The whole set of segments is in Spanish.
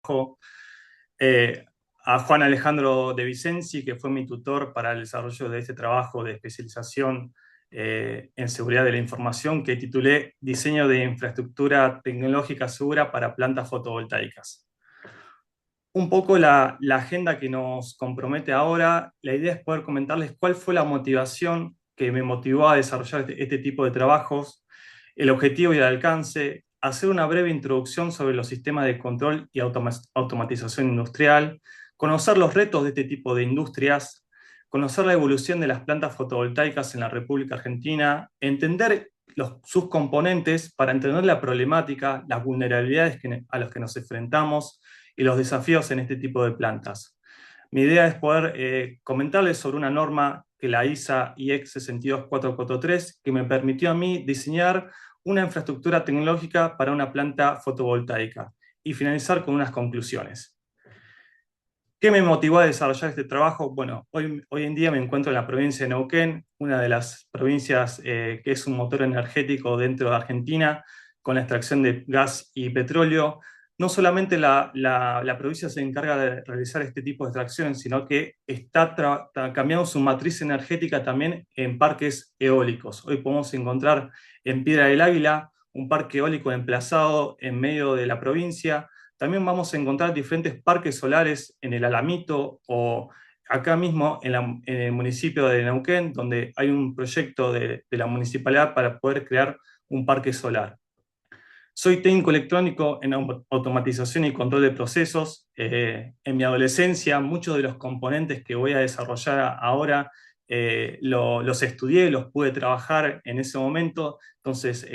trabajo, eh, a Juan Alejandro de Vicenzi, que fue mi tutor para el desarrollo de este trabajo de especialización en seguridad de la información, que titulé Diseño de infraestructura tecnológica segura para plantas fotovoltaicas. Un poco la agenda que nos compromete ahora, la idea es poder comentarles cuál fue la motivación que me motivó a desarrollar este tipo de trabajos, el objetivo y el alcance, hacer una breve introducción sobre los sistemas de control y automatización industrial, conocer los retos de este tipo de industrias, conocer la evolución de las plantas fotovoltaicas en la República Argentina, entender sus componentes para entender la problemática, las vulnerabilidades a las que nos enfrentamos y los desafíos en este tipo de plantas. Mi idea es poder comentarles sobre una norma que la ISA IEC 62443 que me permitió a mí diseñar una infraestructura tecnológica para una planta fotovoltaica y finalizar con unas conclusiones. ¿Qué me motivó a desarrollar este trabajo? Bueno, hoy en día me encuentro en la provincia de Neuquén, una de las provincias que es un motor energético dentro de Argentina, con la extracción de gas y petróleo. No solamente la provincia se encarga de realizar este tipo de extracciones, sino que está cambiando su matriz energética también en parques eólicos. Hoy podemos encontrar en Piedra del Águila un parque eólico emplazado en medio de la provincia. También vamos a encontrar diferentes parques solares en el Alamito o acá mismo en el municipio de Neuquén, donde hay un proyecto de la municipalidad para poder crear un parque solar. Soy técnico electrónico en automatización y control de procesos. En mi adolescencia, muchos de los componentes que voy a desarrollar ahora los estudié, los pude trabajar en ese momento. Entonces,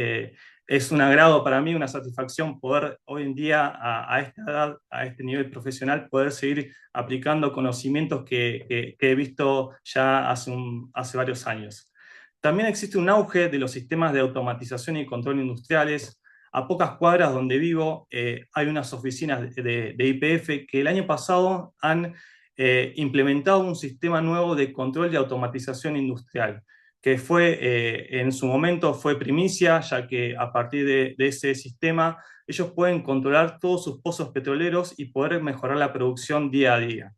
es un agrado para mí, una satisfacción poder hoy en día, a esta edad, a este nivel profesional, poder seguir aplicando conocimientos que he visto ya hace varios años. También existe un auge de los sistemas de automatización y control industriales. A pocas cuadras donde vivo hay unas oficinas de YPF que el año pasado han implementado un sistema nuevo de control y automatización industrial, que en su momento fue primicia, ya que a partir de ese sistema ellos pueden controlar todos sus pozos petroleros y poder mejorar la producción día a día.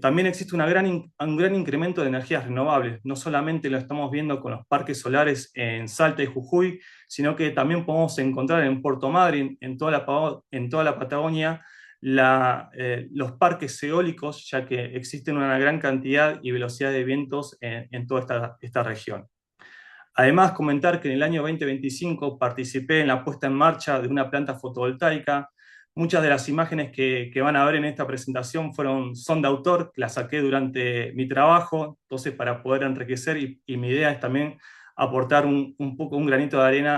También existe un gran incremento de energías renovables. No solamente lo estamos viendo con los parques solares en Salta y Jujuy, sino que también podemos encontrar en Puerto Madryn, en toda la Patagonia, los parques eólicos, ya que existen una gran cantidad y velocidad de vientos en toda esta región. Además, comentar que en el año 2025 participé en la puesta en marcha de una planta fotovoltaica. Muchas de las imágenes que van a ver en esta presentación son de autor, que las saqué durante mi trabajo, entonces para poder enriquecer y mi idea es también aportar un granito de arena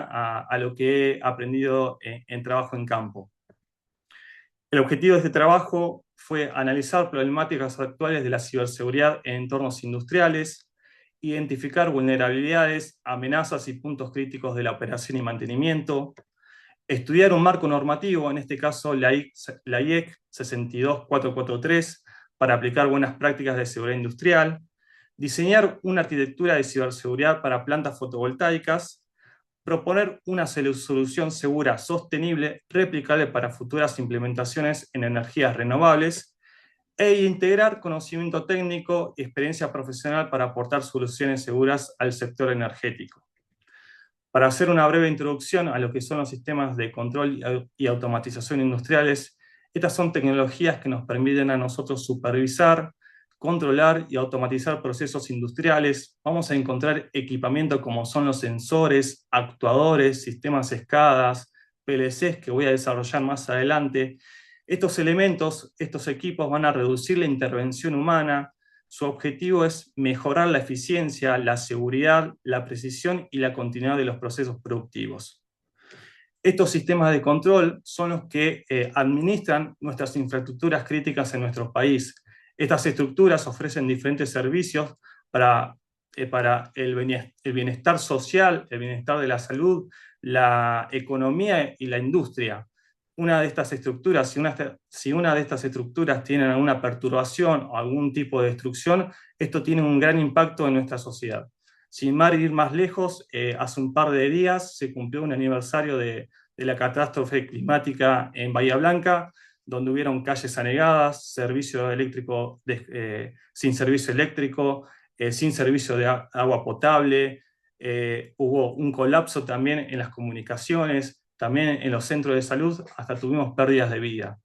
a lo que he aprendido en trabajo en campo. El objetivo de este trabajo fue analizar problemáticas actuales de la ciberseguridad en entornos industriales, identificar vulnerabilidades, amenazas y puntos críticos de la operación y mantenimiento, estudiar un marco normativo, en este caso la IEC 62443, para aplicar buenas prácticas de seguridad industrial, diseñar una arquitectura de ciberseguridad para plantas fotovoltaicas, proponer una solución segura, sostenible, replicable para futuras implementaciones en energías renovables e integrar conocimiento técnico y experiencia profesional para aportar soluciones seguras al sector energético. Para hacer una breve introducción a lo que son los sistemas de control y automatización industriales, estas son tecnologías que nos permiten a nosotros supervisar, controlar y automatizar procesos industriales. Vamos a encontrar equipamiento como son los sensores, actuadores, sistemas SCADA, PLCs que voy a desarrollar más adelante. Estos elementos, estos equipos van a reducir la intervención humana. Su objetivo es mejorar la eficiencia, la seguridad, la precisión y la continuidad de los procesos productivos. Estos sistemas de control son los que administran nuestras infraestructuras críticas en nuestro país. Estas estructuras ofrecen diferentes servicios para el bienestar social, el bienestar de la salud, la economía y la industria. Una de estas estructuras, si una de estas estructuras tiene alguna perturbación o algún tipo de destrucción, esto tiene un gran impacto en nuestra sociedad. Sin ir más lejos, hace un par de días se cumplió un aniversario de la catástrofe climática en Bahía Blanca. donde hubieron calles anegadas, servicio eléctrico sin servicio eléctrico, sin servicio de agua potable, hubo un colapso también en las comunicaciones, también en los centros de salud, hasta tuvimos pérdidas de vida.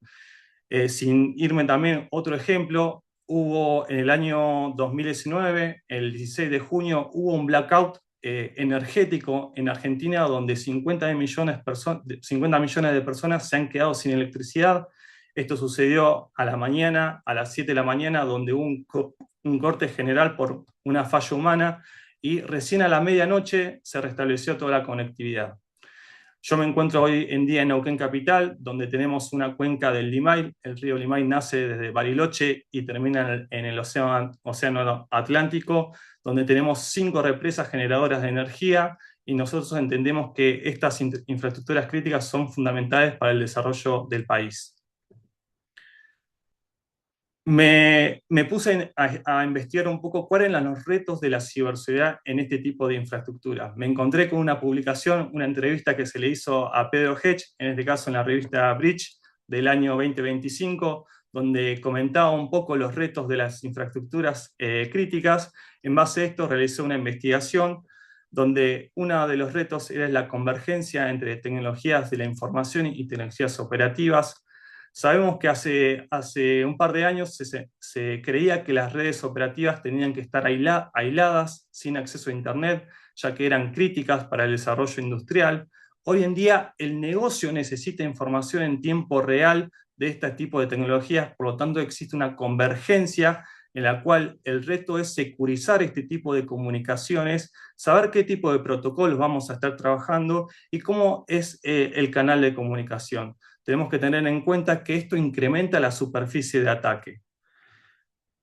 Sin irme también, otro ejemplo, hubo en el año 2019, el 16 de junio, hubo un blackout energético en Argentina donde 50 millones de personas se han quedado sin electricidad. Esto sucedió a la mañana, a las 7 de la mañana, donde hubo un corte general por una falla humana y recién a la medianoche se restableció toda la conectividad. Yo me encuentro hoy en día en Neuquén Capital, donde tenemos una cuenca del Limay. El río Limay nace desde Bariloche y termina en el océano Atlántico, donde tenemos 5 represas generadoras de energía y nosotros entendemos que estas infraestructuras críticas son fundamentales para el desarrollo del país. Me puse a investigar un poco cuáles eran los retos de la ciberseguridad en este tipo de infraestructuras. Me encontré con una publicación, una entrevista que se le hizo a Pedro Hedge, en este caso en la revista Bridge del año 2025, donde comentaba un poco los retos de las infraestructuras críticas. En base a esto realicé una investigación donde uno de los retos era la convergencia entre tecnologías de la información y tecnologías operativas. Sabemos que hace un par de años se creía que las redes operativas tenían que estar aisladas, sin acceso a Internet, ya que eran críticas para el desarrollo industrial. Hoy en día el negocio necesita información en tiempo real de este tipo de tecnologías, por lo tanto existe una convergencia en la cual el reto es securizar este tipo de comunicaciones, saber qué tipo de protocolos vamos a estar trabajando y cómo es el canal de comunicación. Tenemos que tener en cuenta que esto incrementa la superficie de ataque.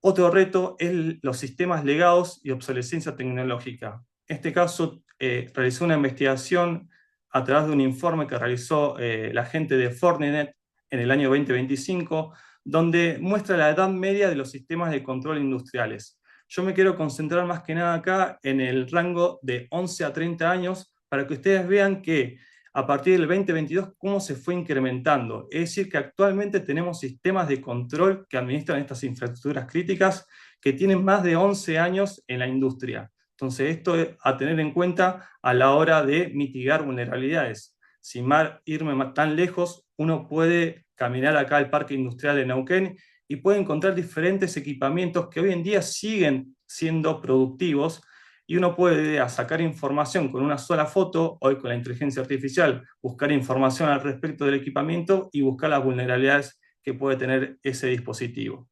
Otro reto es los sistemas legados y obsolescencia tecnológica. En este caso, realizó una investigación a través de un informe que realizó la gente de Fortinet en el año 2025, donde muestra la edad media de los sistemas de control industriales. Yo me quiero concentrar más que nada acá en el rango de 11 a 30 años para que ustedes vean que a partir del 2022 cómo se fue incrementando. Es decir, que actualmente tenemos sistemas de control que administran estas infraestructuras críticas que tienen más de 11 años en la industria. Entonces, esto es a tener en cuenta a la hora de mitigar vulnerabilidades. Sin irme tan lejos, uno puede caminar acá al Parque Industrial de Neuquén y puede encontrar diferentes equipamientos que hoy en día siguen siendo productivos, y uno puede sacar información con una sola foto, hoy con la inteligencia artificial, buscar información al respecto del equipamiento y buscar las vulnerabilidades que puede tener ese dispositivo.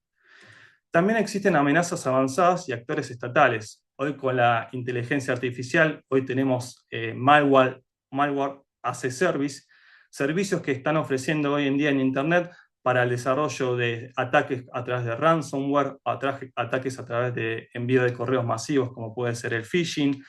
También existen amenazas avanzadas y actores estatales. Hoy con la inteligencia artificial, hoy tenemos malware as a service, servicios que están ofreciendo hoy en día en Internet para el desarrollo de ataques a través de ransomware, ataques a través de envío de correos masivos, como puede ser el phishing.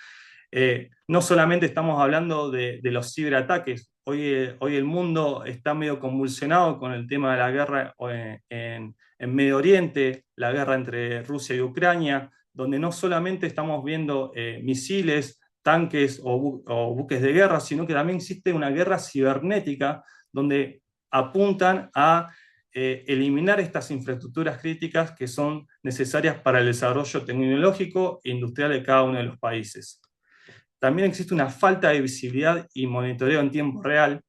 No solamente estamos hablando de los ciberataques, hoy el mundo está medio convulsionado con el tema de la guerra en Medio Oriente, la guerra entre Rusia y Ucrania, donde no solamente estamos viendo misiles, tanques o buques de guerra, sino que también existe una guerra cibernética donde apuntan a eliminar estas infraestructuras críticas que son necesarias para el desarrollo tecnológico e industrial de cada uno de los países. También existe una falta de visibilidad y monitoreo en tiempo real.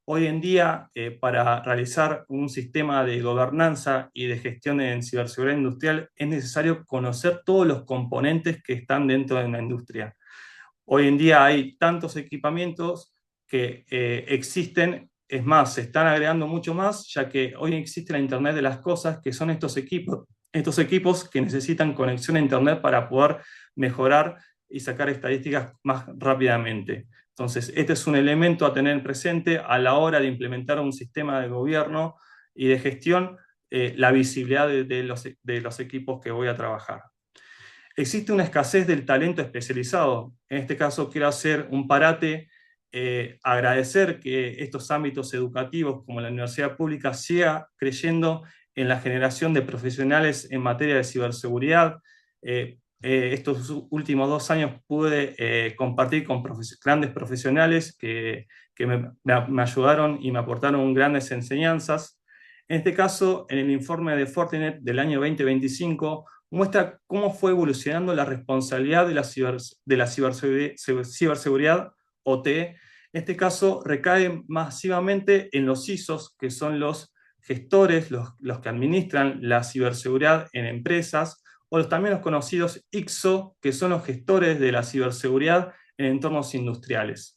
Hoy en día, para realizar un sistema de gobernanza y de gestión en ciberseguridad industrial, es necesario conocer todos los componentes que están dentro de una industria. Hoy en día hay tantos equipamientos que existen, es más, se están agregando mucho más, ya que hoy existe la Internet de las Cosas, que son estos equipos que necesitan conexión a Internet para poder mejorar y sacar estadísticas más rápidamente. Entonces, este es un elemento a tener presente a la hora de implementar un sistema de gobierno y de gestión, la visibilidad de los equipos que voy a trabajar. Existe una escasez del talento especializado. En este caso quiero hacer un parate, agradecer que estos ámbitos educativos como la universidad pública siga creyendo en la generación de profesionales en materia de ciberseguridad. Estos últimos 2 años pude compartir con grandes profesionales que me ayudaron y me aportaron grandes enseñanzas. En este caso, en el informe de Fortinet del año 2025, muestra cómo fue evolucionando la responsabilidad de la ciberseguridad OT. En este caso, recae masivamente en los CISOs, que son los gestores, los que administran la ciberseguridad en empresas, o también los conocidos ICSO, que son los gestores de la ciberseguridad en entornos industriales.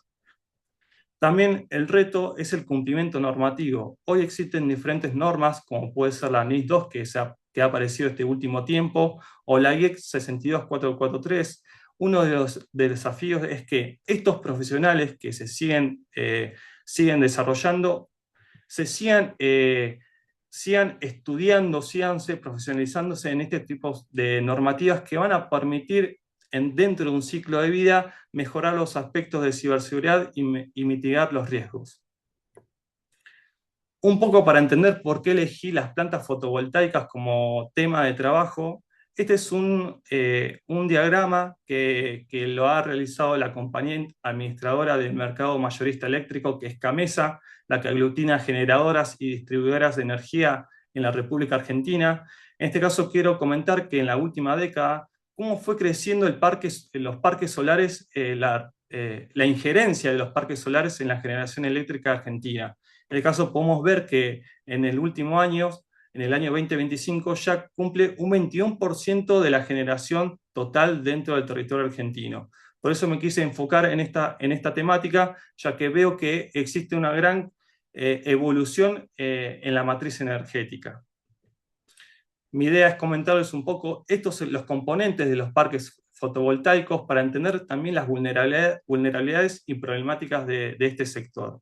También el reto es el cumplimiento normativo. Hoy existen diferentes normas, como puede ser la NIS 2, que ha aparecido este último tiempo, o la IEC 62443. Uno de desafíos es que estos profesionales que siguen desarrollando, sigan estudiando, síganse profesionalizándose en este tipo de normativas que van a permitir dentro de un ciclo de vida mejorar los aspectos de ciberseguridad y mitigar los riesgos. Un poco para entender por qué elegí las plantas fotovoltaicas como tema de trabajo, este es un diagrama que lo ha realizado la compañía administradora del mercado mayorista eléctrico, que es Camesa, la que aglutina generadoras y distribuidoras de energía en la República Argentina. En este caso quiero comentar que en la última década, cómo fue creciendo los parques solares, la injerencia de los parques solares en la generación eléctrica argentina. En el caso podemos ver que en el último año, en el año 2025, ya cumple un 21% de la generación total dentro del territorio argentino. Por eso me quise enfocar en esta temática, ya que veo que existe una gran evolución en la matriz energética. Mi idea es comentarles un poco los componentes de los parques fotovoltaicos para entender también las vulnerabilidades y problemáticas de este sector.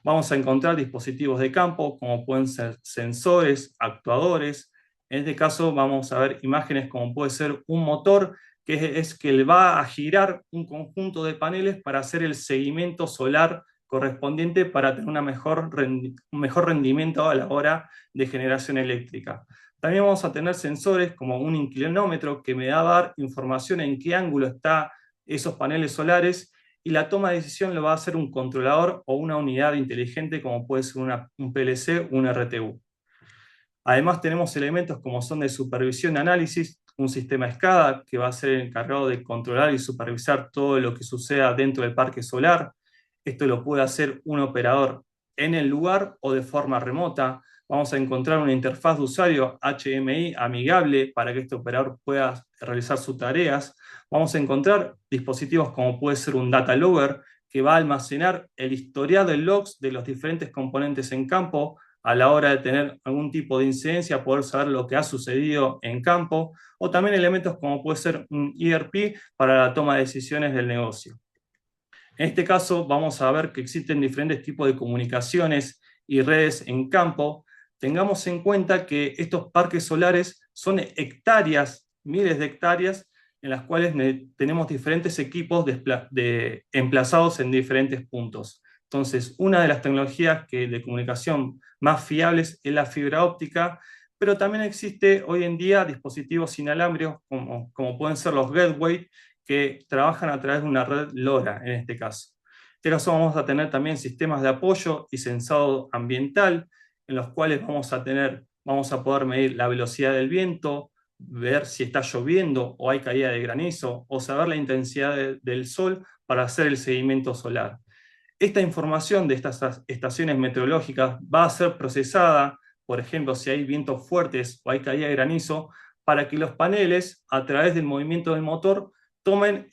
Vamos a encontrar dispositivos de campo, como pueden ser sensores, actuadores. En este caso vamos a ver imágenes como puede ser un motor, que es que le va a girar un conjunto de paneles para hacer el seguimiento solar correspondiente para tener un mejor rendimiento a la hora de generación eléctrica. También vamos a tener sensores como un inclinómetro que me va a dar información en qué ángulo están esos paneles solares, y la toma de decisión lo va a hacer un controlador o una unidad inteligente como puede ser un PLC o un RTU. Además tenemos elementos como son de supervisión y análisis, un sistema SCADA que va a ser encargado de controlar y supervisar todo lo que suceda dentro del parque solar. Esto lo puede hacer un operador en el lugar o de forma remota. Vamos a encontrar una interfaz de usuario HMI amigable para que este operador pueda realizar sus tareas. Vamos a encontrar dispositivos como puede ser un data logger, que va a almacenar el historial de logs de los diferentes componentes en campo a la hora de tener algún tipo de incidencia, poder saber lo que ha sucedido en campo, o también elementos como puede ser un ERP para la toma de decisiones del negocio. En este caso vamos a ver que existen diferentes tipos de comunicaciones y redes en campo. Tengamos en cuenta que estos parques solares son hectáreas, miles de hectáreas, en las cuales tenemos diferentes equipos emplazados en diferentes puntos. Entonces, una de las tecnologías de comunicación más fiables es la fibra óptica, pero también existe hoy en día dispositivos inalámbricos como pueden ser los gateway, que trabajan a través de una red LoRa en este caso. En este caso vamos a tener también sistemas de apoyo y sensado ambiental, en los cuales vamos a poder medir la velocidad del viento, ver si está lloviendo o hay caída de granizo, o saber la intensidad del sol para hacer el seguimiento solar. Esta información de estas estaciones meteorológicas va a ser procesada, por ejemplo, si hay vientos fuertes o hay caída de granizo, para que los paneles, a través del movimiento del motor, tomen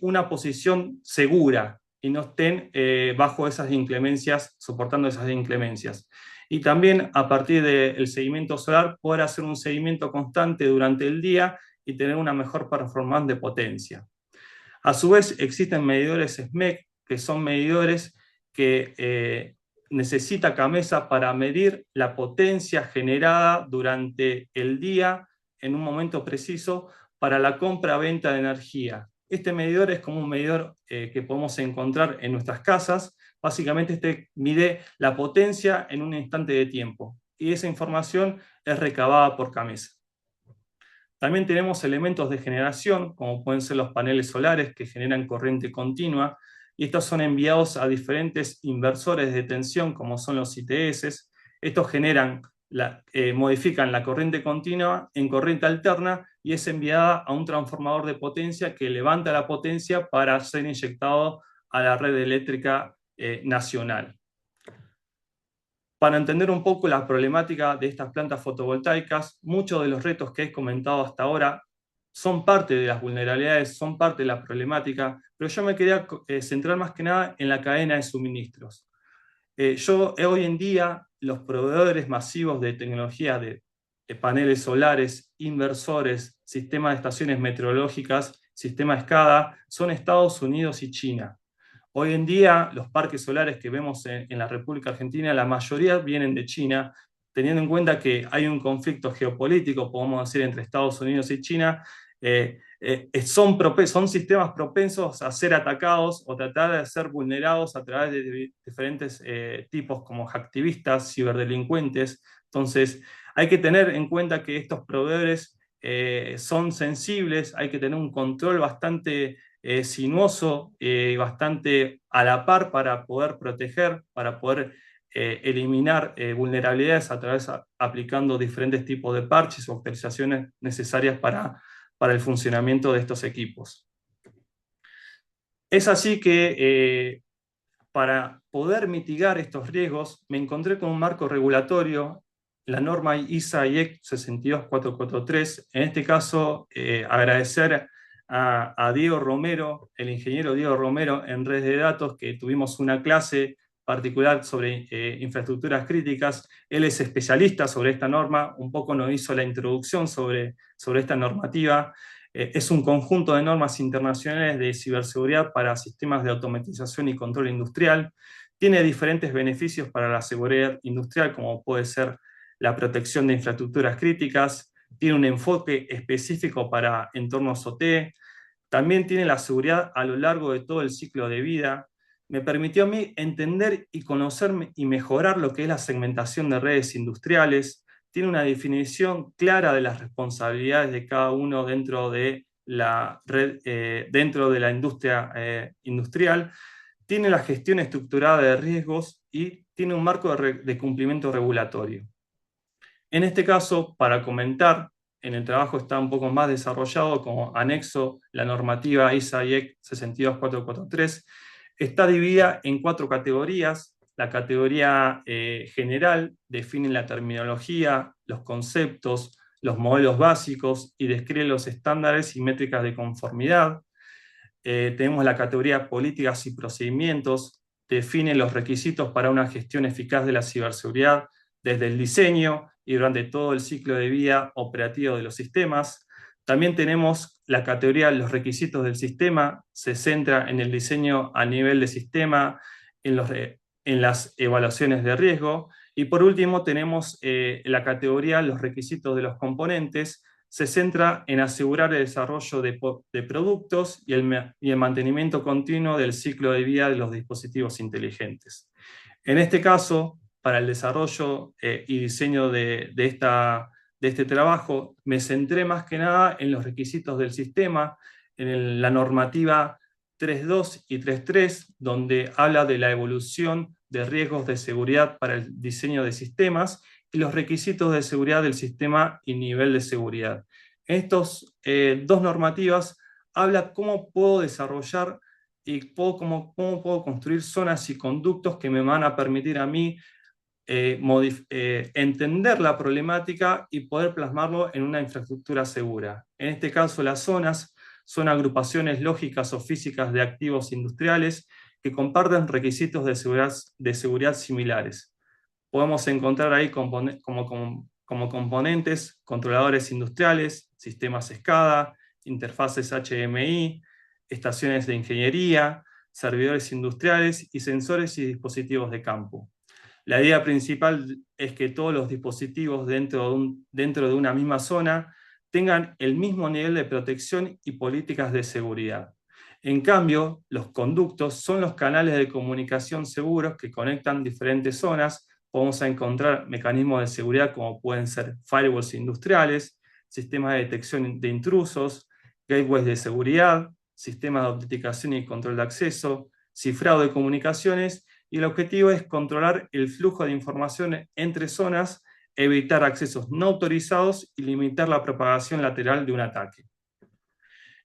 una posición segura y no estén bajo esas inclemencias, soportando esas inclemencias. Y también a partir del seguimiento solar, poder hacer un seguimiento constante durante el día y tener una mejor performance de potencia. A su vez, existen medidores SMEC, que son medidores que necesita Camesa para medir la potencia generada durante el día en un momento preciso para la compra-venta de energía. Este medidor es como un medidor que podemos encontrar en nuestras casas. Básicamente este mide la potencia en un instante de tiempo y esa información es recabada por Camesa. También tenemos elementos de generación, como pueden ser los paneles solares que generan corriente continua, y estos son enviados a diferentes inversores de tensión, como son los ITS. Estos generan modifican la corriente continua en corriente alterna y es enviada a un transformador de potencia que levanta la potencia para ser inyectado a la red eléctrica nacional. Para entender un poco la problemática de estas plantas fotovoltaicas, muchos de los retos que he comentado hasta ahora son parte de las vulnerabilidades, son parte de la problemática, pero yo me quería centrar más que nada en la cadena de suministros. Hoy en día los proveedores masivos de tecnología de paneles solares, inversores, sistemas de estaciones meteorológicas, sistema SCADA, son Estados Unidos y China. Hoy en día, los parques solares que vemos en la República Argentina, la mayoría vienen de China, teniendo en cuenta que hay un conflicto geopolítico, podemos decir, entre Estados Unidos y China. Son sistemas propensos a ser atacados o tratar de ser vulnerados a través de diferentes tipos como hacktivistas, ciberdelincuentes. Entonces, hay que tener en cuenta que estos proveedores son sensibles, hay que tener un control bastante sinuoso y bastante a la par para poder proteger, para poder eliminar vulnerabilidades a través aplicando diferentes tipos de parches o actualizaciones necesarias para el funcionamiento de estos equipos. Es así que para poder mitigar estos riesgos me encontré con un marco regulatorio, la norma ISA IEC 62443. En este caso, agradecer a Diego Romero, el ingeniero Diego Romero en redes de datos, que tuvimos una clase particular sobre infraestructuras críticas. Él es especialista sobre esta norma, un poco nos hizo la introducción sobre esta normativa. Es un conjunto de normas internacionales de ciberseguridad para sistemas de automatización y control industrial. Tiene diferentes beneficios para la seguridad industrial, como puede ser la protección de infraestructuras críticas. Tiene un enfoque específico para entornos OT. También tiene la seguridad a lo largo de todo el ciclo de vida. Me permitió a mí entender y conocer y mejorar lo que es la segmentación de redes industriales. Tiene una definición clara de las responsabilidades de cada uno dentro de la red, dentro de la industria industrial. Tiene la gestión estructurada de riesgos y tiene un marco de cumplimiento regulatorio. En este caso, para comentar, en el trabajo está un poco más desarrollado como anexo la normativa ISA IEC 62443. Está dividida en 4 categorías. La categoría general define la terminología, los conceptos, los modelos básicos y describe los estándares y métricas de conformidad. Tenemos la categoría políticas y procedimientos, define los requisitos para una gestión eficaz de la ciberseguridad desde el diseño y durante todo el ciclo de vida operativo de los sistemas. También tenemos la categoría los requisitos del sistema, se centra en el diseño a nivel de sistema, en las evaluaciones de riesgo. Y por último tenemos la categoría los requisitos de los componentes, se centra en asegurar el desarrollo de productos y el mantenimiento continuo del ciclo de vida de los dispositivos inteligentes. En este caso, para el desarrollo y diseño de este trabajo, me centré más que nada en los requisitos del sistema, en la normativa 3.2 y 3.3, donde habla de la evolución de riesgos de seguridad para el diseño de sistemas y los requisitos de seguridad del sistema y nivel de seguridad. En estas 2 normativas habla cómo puedo desarrollar y cómo puedo construir zonas y conductos que me van a permitir a mí entender la problemática y poder plasmarlo en una infraestructura segura. En este caso, las zonas son agrupaciones lógicas o físicas de activos industriales que comparten requisitos de seguridad similares. Podemos encontrar ahí como componentes controladores industriales, sistemas SCADA, interfaces HMI, estaciones de ingeniería, servidores industriales y sensores y dispositivos de campo. La idea principal es que todos los dispositivos dentro de una misma zona tengan el mismo nivel de protección y políticas de seguridad. En cambio, los conductos son los canales de comunicación seguros que conectan diferentes zonas. Vamos a encontrar mecanismos de seguridad como pueden ser firewalls industriales, sistemas de detección de intrusos, gateways de seguridad, sistemas de autenticación y control de acceso, cifrado de comunicaciones, y el objetivo es controlar el flujo de información entre zonas evitar accesos no autorizados y limitar la propagación lateral de un ataque.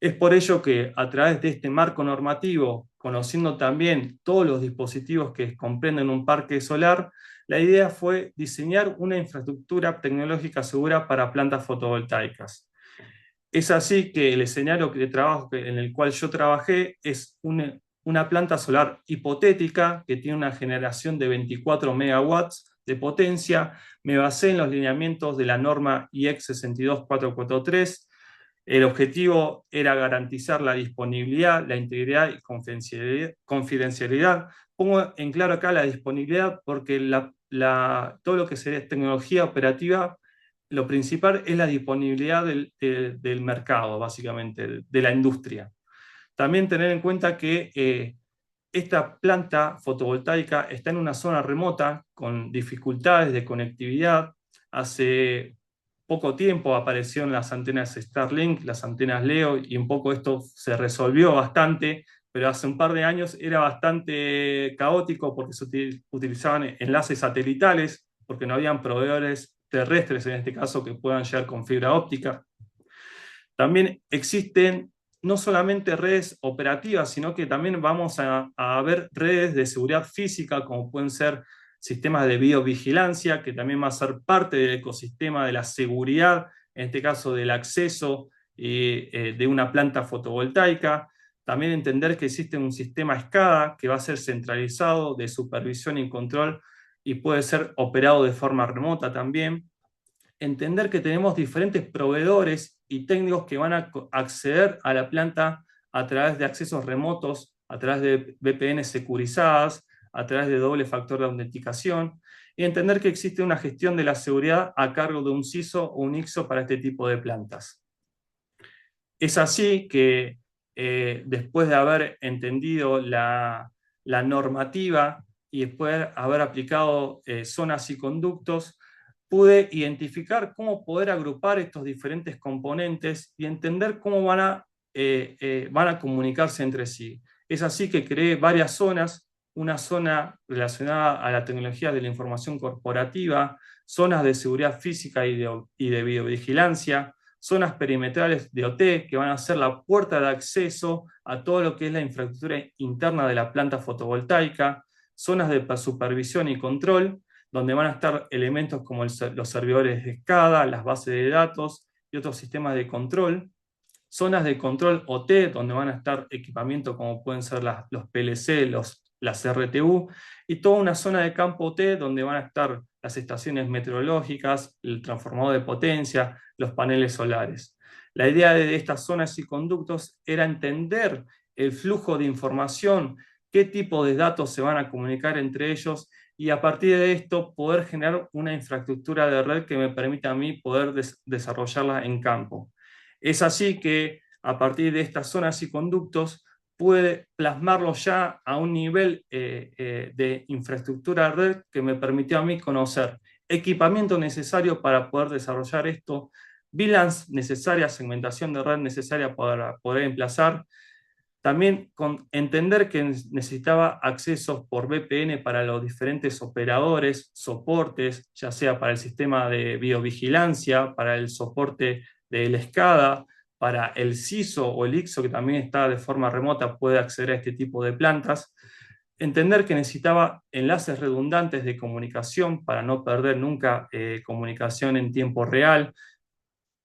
Es por ello que a través de este marco normativo, conociendo también todos los dispositivos que comprenden un parque solar, la idea fue diseñar una infraestructura tecnológica segura para plantas fotovoltaicas. Es así que el escenario de trabajo en el cual yo trabajé es una planta solar hipotética que tiene una generación de 24 megawatts de potencia. Me basé en los lineamientos de la norma IEC 62443. El objetivo era garantizar la disponibilidad, la integridad y confidencialidad. Pongo en claro acá la disponibilidad porque todo lo que sería tecnología operativa, lo principal es la disponibilidad del mercado, básicamente, de la industria. También tener en cuenta que esta planta fotovoltaica está en una zona remota con dificultades de conectividad. Hace poco tiempo aparecieron las antenas Starlink, las antenas Leo, y un poco esto se resolvió bastante, pero hace un par de años era bastante caótico porque se utilizaban enlaces satelitales, porque no habían proveedores terrestres, en este caso, que puedan llegar con fibra óptica. También existen no solamente redes operativas, sino que también vamos a ver redes de seguridad física, como pueden ser sistemas de videovigilancia, que también va a ser parte del ecosistema de la seguridad, en este caso del acceso de una planta fotovoltaica. También entender que existe un sistema SCADA que va a ser centralizado de supervisión y control y puede ser operado de forma remota también. Entender que tenemos diferentes proveedores y técnicos que van a acceder a la planta a través de accesos remotos, a través de VPN securizadas, a través de doble factor de autenticación, y entender que existe una gestión de la seguridad a cargo de un CISO o un ICSO para este tipo de plantas. Es así que después de haber entendido la normativa y después de haber aplicado zonas y conductos, pude identificar cómo poder agrupar estos diferentes componentes y entender cómo van a comunicarse entre sí. Es así que creé varias zonas, una zona relacionada a la tecnología de la información corporativa, zonas de seguridad física y de videovigilancia, zonas perimetrales de OT que van a ser la puerta de acceso a todo lo que es la infraestructura interna de la planta fotovoltaica, zonas de supervisión y control, donde van a estar elementos como los servidores de SCADA, las bases de datos y otros sistemas de control, zonas de control OT, donde van a estar equipamientos como pueden ser los PLC, las RTU, y toda una zona de campo OT donde van a estar las estaciones meteorológicas, el transformador de potencia, los paneles solares. La idea de estas zonas y conductos era entender el flujo de información, qué tipo de datos se van a comunicar entre ellos y a partir de esto poder generar una infraestructura de red que me permita a mí poder desarrollarla en campo. Es así que a partir de estas zonas y conductos pude plasmarlo ya a un nivel de infraestructura de red que me permitió a mí conocer equipamiento necesario para poder desarrollar esto, VLANs necesaria, segmentación de red necesaria para poder emplazar, también entender que necesitaba accesos por VPN para los diferentes operadores, soportes, ya sea para el sistema de videovigilancia, para el soporte del SCADA, para el CISO o el ICSO, que también está de forma remota, puede acceder a este tipo de plantas. Entender que necesitaba enlaces redundantes de comunicación para no perder nunca comunicación en tiempo real.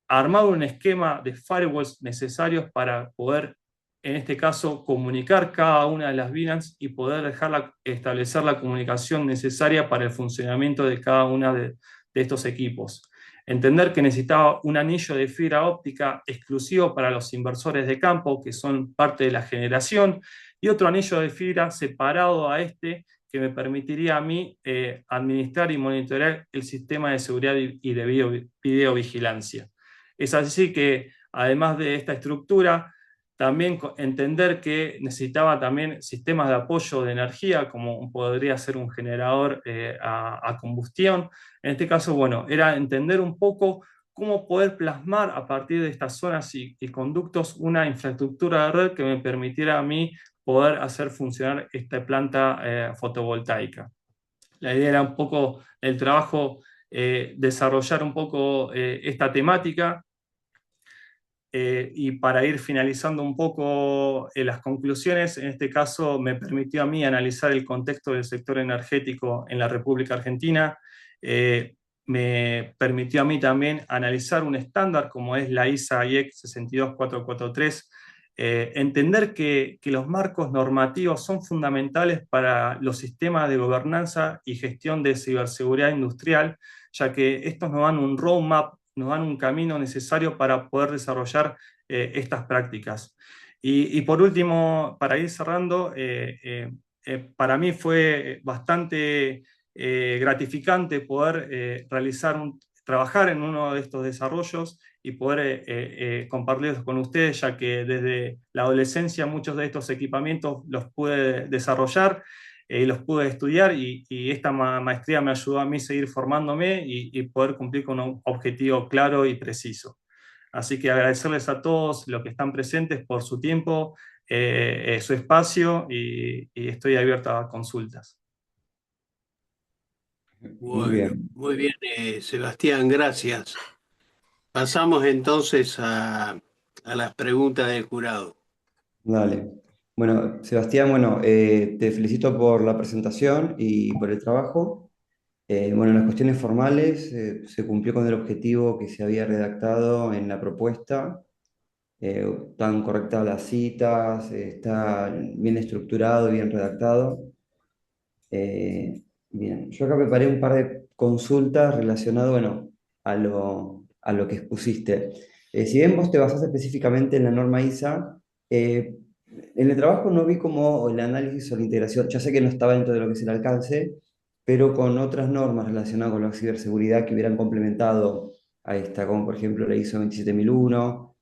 Armar un esquema de firewalls necesarios para poder, en este caso, comunicar cada una de las VLANs y poder establecer la comunicación necesaria para el funcionamiento de cada uno de estos equipos. Entender que necesitaba un anillo de fibra óptica exclusivo para los inversores de campo, que son parte de la generación, y otro anillo de fibra separado a este, que me permitiría a mí administrar y monitorear el sistema de seguridad y de videovigilancia. Es así que, además de esta estructura, también entender que necesitaba también sistemas de apoyo de energía, como podría ser un generador a combustión. En este caso, bueno, era entender un poco cómo poder plasmar a partir de estas zonas y conductos una infraestructura de red que me permitiera a mí poder hacer funcionar esta planta fotovoltaica. La idea era un poco el trabajo desarrollar un poco esta temática. Y para ir finalizando un poco las conclusiones, en este caso me permitió a mí analizar el contexto del sector energético en la República Argentina. Me permitió a mí también analizar un estándar como es la ISA IEC 62443, entender que los marcos normativos son fundamentales para los sistemas de gobernanza y gestión de ciberseguridad industrial, ya que estos nos dan un roadmap, nos dan un camino necesario para poder desarrollar estas prácticas. Y por último, para ir cerrando, para mí fue bastante gratificante poder trabajar en uno de estos desarrollos y poder compartirlos con ustedes, ya que desde la adolescencia muchos de estos equipamientos los pude desarrollar y los pude estudiar y esta maestría me ayudó a mí a seguir formándome y poder cumplir con un objetivo claro y preciso. Así que agradecerles a todos los que están presentes por su tiempo, su espacio y estoy abierto a consultas. Bueno, Muy bien, muy bien, Sebastián, gracias. Pasamos entonces a las preguntas del jurado. dale. Bueno, Sebastián, bueno, te felicito por la presentación y por el trabajo. Bueno, en las cuestiones formales se cumplió con el objetivo que se había redactado en la propuesta. Están correctas las citas, está bien estructurado, bien redactado. Bien, yo acá preparé un par de consultas relacionadas, bueno, a lo que expusiste. Si bien vos te basás específicamente en la norma ISA, eh, en el trabajo no vi como el análisis o la integración, ya sé que no estaba dentro de lo que es el alcance, pero con otras normas relacionadas con la ciberseguridad que hubieran complementado a esta, como por ejemplo la ISO 27001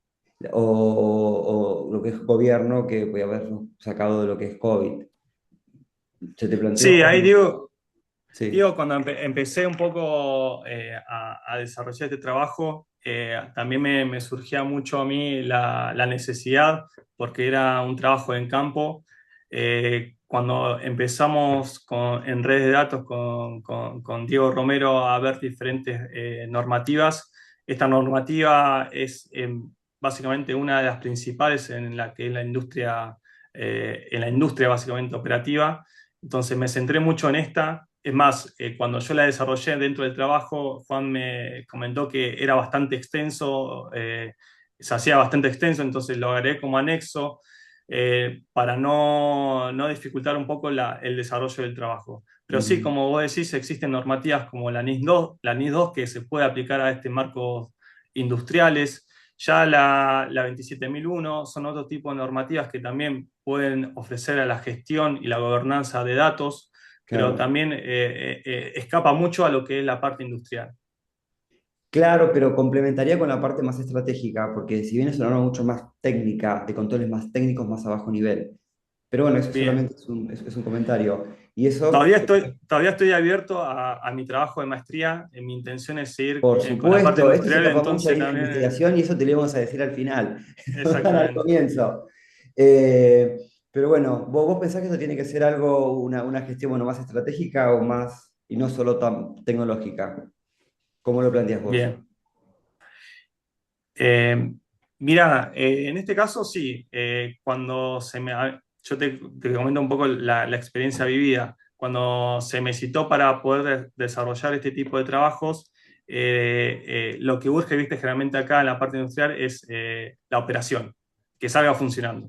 o lo que es gobierno, que puede haber sacado de lo que es COVID. ¿Se te Sí, ahí planteó? digo, Sí. cuando empecé un poco a desarrollar este trabajo, también me surgía mucho a mí la necesidad, porque era un trabajo en campo. Cuando empezamos en redes de datos con Diego Romero a ver diferentes normativas, esta normativa es básicamente una de las principales en la que es en la industria básicamente operativa. Entonces me centré mucho en esta. Es más, cuando yo la desarrollé dentro del trabajo, Juan me comentó que era bastante extenso, se hacía bastante extenso, entonces lo agregué como anexo para no dificultar un poco el desarrollo del trabajo. Pero sí, Ujú. como vos decís, existen normativas como la NIS 2 que se puede aplicar a este marco industriales. Ya la 27001 son otro tipo de normativas que también pueden ofrecer a la gestión y la gobernanza de datos, pero Claro, también escapa mucho a lo que es la parte industrial. claro, pero complementaría con la parte más estratégica, porque si bien es una norma mucho más técnica, de controles más técnicos, más a bajo nivel. Pero bueno, eso Bien. solamente es un comentario. Y eso, Todavía estoy abierto a mi trabajo de maestría. Mi intención es seguir por con la parte supuesto, esto se industrial, escapa mucho entonces ahí de la también, investigación y eso te lo íbamos a decir al final, no tan al exactamente. comienzo. Eh, pero bueno, ¿vos pensás que eso tiene que ser algo, una gestión bueno, más estratégica o más, y no solo tan tecnológica? ¿Cómo lo planteas vos? Bien. Eh, Mira, en este caso sí, cuando yo te comento un poco la experiencia vivida, cuando se me citó para poder desarrollar este tipo de trabajos, lo que urge, viste, generalmente acá en la parte industrial es la operación, que salga funcionando.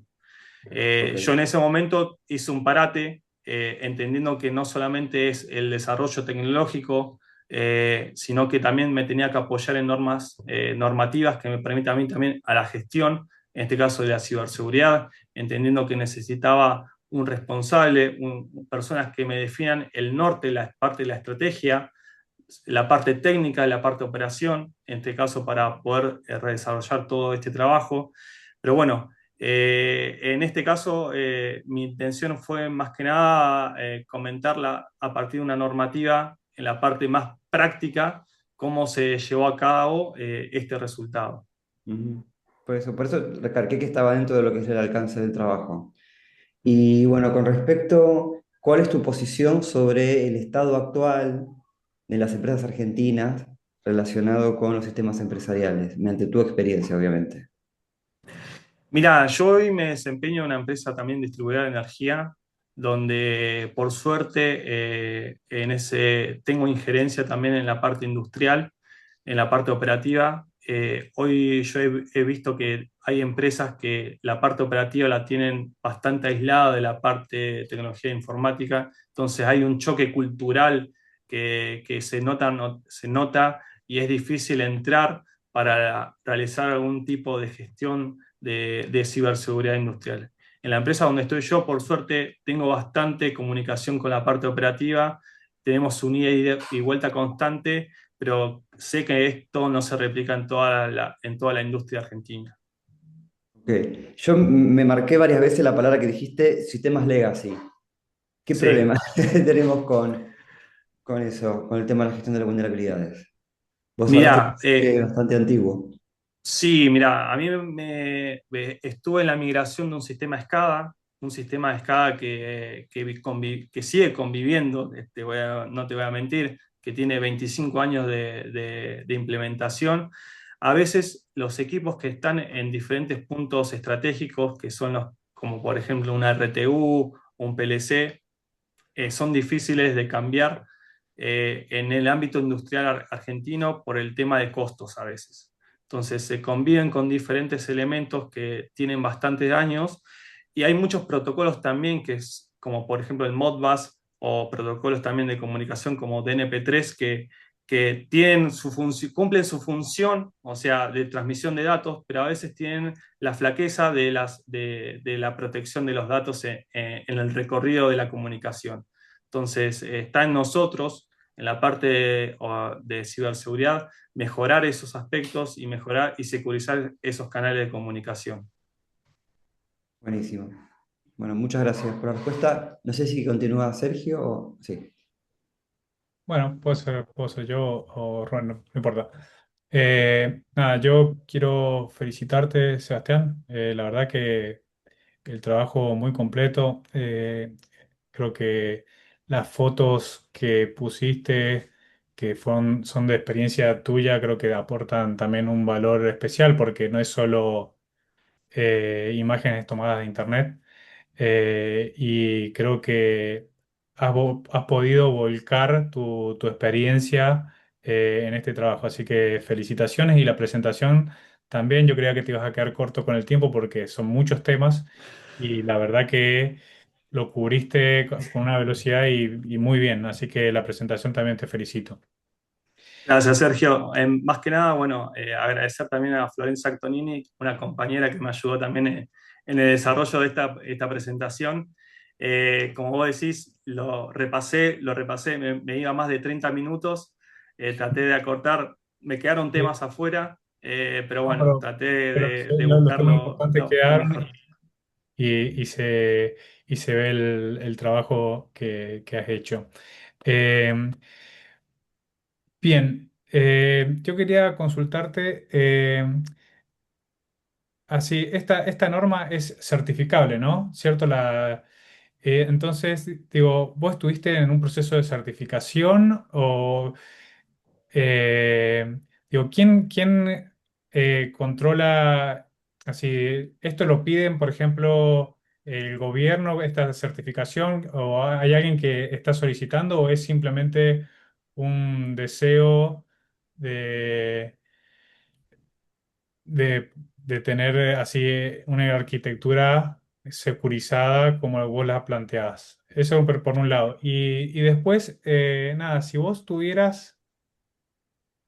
Ok. Yo en ese momento hice un parate, entendiendo que no solamente es el desarrollo tecnológico, sino que también me tenía que apoyar en normas normativas que me permitan a mí también a la gestión, en este caso de la ciberseguridad, entendiendo que necesitaba un responsable, personas que me definan el norte, la parte de la estrategia, la parte técnica, la parte de operación, en este caso para poder desarrollar todo este trabajo. Pero bueno, en este caso mi intención fue más que nada comentarla a partir de una normativa en la parte más práctica, cómo se llevó a cabo este resultado. Ujú. Por eso recalqué que estaba dentro de lo que es el alcance del trabajo. Y bueno, con respecto, ¿cuál es tu posición sobre el estado actual de las empresas argentinas relacionado con los sistemas empresariales, mediante tu experiencia, obviamente. Mira, yo hoy me desempeño en una empresa también distribuidora de energía, donde por suerte tengo injerencia también en la parte industrial, en la parte operativa. Hoy yo he visto que hay empresas que la parte operativa la tienen bastante aislada de la parte de tecnología informática, entonces hay un choque cultural que se nota, se nota y es difícil entrar para realizar algún tipo de gestión de ciberseguridad industrial. En la empresa donde estoy yo, por suerte, tengo bastante comunicación con la parte operativa, tenemos un ida y vuelta constante, pero sé que esto no se replica en toda la industria argentina. Ok. Yo me marqué varias veces la palabra que dijiste, sistemas legacy. ¿Qué Sí, problema tenemos con eso, con el tema de la gestión de las vulnerabilidades? Vos hablaste mira, que es bastante antiguo. sí, mira, a mí estuve en la migración de un sistema SCADA que sigue conviviendo, no te voy a mentir, que tiene 25 años de implementación. A veces los equipos que están en diferentes puntos estratégicos, que son como por ejemplo una RTU, un PLC, son difíciles de cambiar en el ámbito industrial argentino por el tema de costos a veces. Entonces se conviven con diferentes elementos que tienen bastantes años y hay muchos protocolos también que es como por ejemplo el Modbus o protocolos también de comunicación como DNP3 que tienen cumplen su función, o sea, de transmisión de datos, pero a veces tienen la flaqueza de la protección de los datos en el recorrido de la comunicación. Entonces, está en nosotros, en la parte de ciberseguridad, mejorar esos aspectos y mejorar y securizar esos canales de comunicación. Buenísimo. Bueno, muchas gracias por la respuesta. No sé si continúa Sergio o... Sí. Bueno, puedo ser yo o Rubén, no importa. Nada, yo quiero felicitarte, Sebastián. La verdad que el trabajo muy completo. Creo que las fotos que pusiste, son de experiencia tuya, creo que aportan también un valor especial porque no es solo imágenes tomadas de internet. Y creo que has podido volcar tu experiencia en este trabajo. Así que felicitaciones y la presentación también. Yo creía que te ibas a quedar corto con el tiempo porque son muchos temas y la verdad que lo cubriste con una velocidad y muy bien. Así que la presentación también te felicito. Gracias, Sergio. Más que nada, bueno, agradecer también a Florencia Antonini, una compañera que me ayudó también en el desarrollo de esta presentación. Como vos decís, lo repasé, me iba más de 30 minutos, traté de acortar, me quedaron Sí. temas afuera, pero No, bueno, traté pero sí, de los buscar temas importantes lo quedaron mejor. y se ve el trabajo que has hecho. Eh, Bien, yo quería consultarte, así, esta norma es certificable, ¿no? ¿Cierto? Entonces, digo, ¿vos estuviste en un proceso de certificación o, eh, digo, quién controla, así, esto lo piden, por ejemplo, el gobierno, esta certificación, o hay alguien que está solicitando o es simplemente un deseo de, de tener así una arquitectura securizada como vos la planteás? Eso por un lado. Y después, nada, si vos tuvieras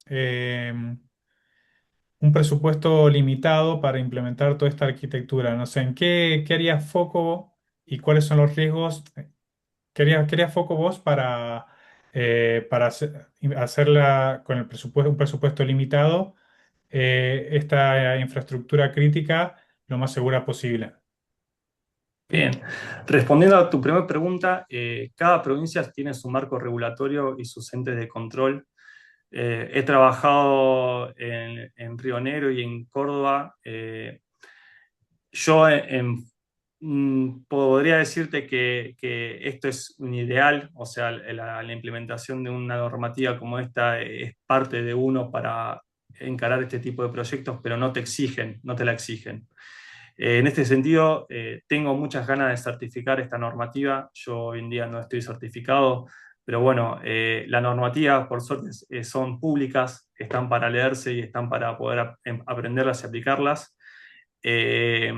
eh, un presupuesto limitado para implementar toda esta arquitectura, no sé, ¿en qué harías foco y cuáles son los riesgos? ¿Qué harías foco vos para hacerla con un presupuesto limitado, esta infraestructura crítica lo más segura posible? Bien, respondiendo a tu primera pregunta, cada provincia tiene su marco regulatorio y sus entes de control. He trabajado en Río Negro y en Córdoba. Yo Podría decirte que esto es un ideal, o sea, la implementación de una normativa como esta es parte de uno para encarar este tipo de proyectos, pero no te exigen, no te la exigen. En este sentido, tengo muchas ganas de certificar esta normativa. Yo hoy en día no estoy certificado, pero bueno, las normativas, por suerte, son públicas, están para leerse y están para poder aprenderlas y aplicarlas. Eh,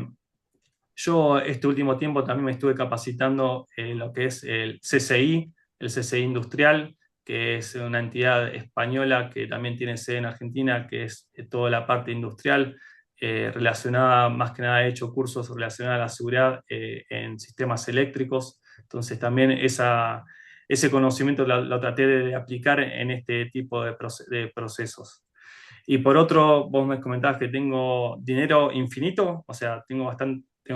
yo este último tiempo también me estuve capacitando en lo que es el CCI Industrial, que es una entidad española que también tiene sede en Argentina, que es toda la parte industrial relacionada, más que nada he hecho cursos relacionados a la seguridad en sistemas eléctricos, entonces también ese conocimiento lo traté de aplicar en este tipo de procesos. Y por otro, vos me comentabas que tengo dinero infinito, o sea, tengo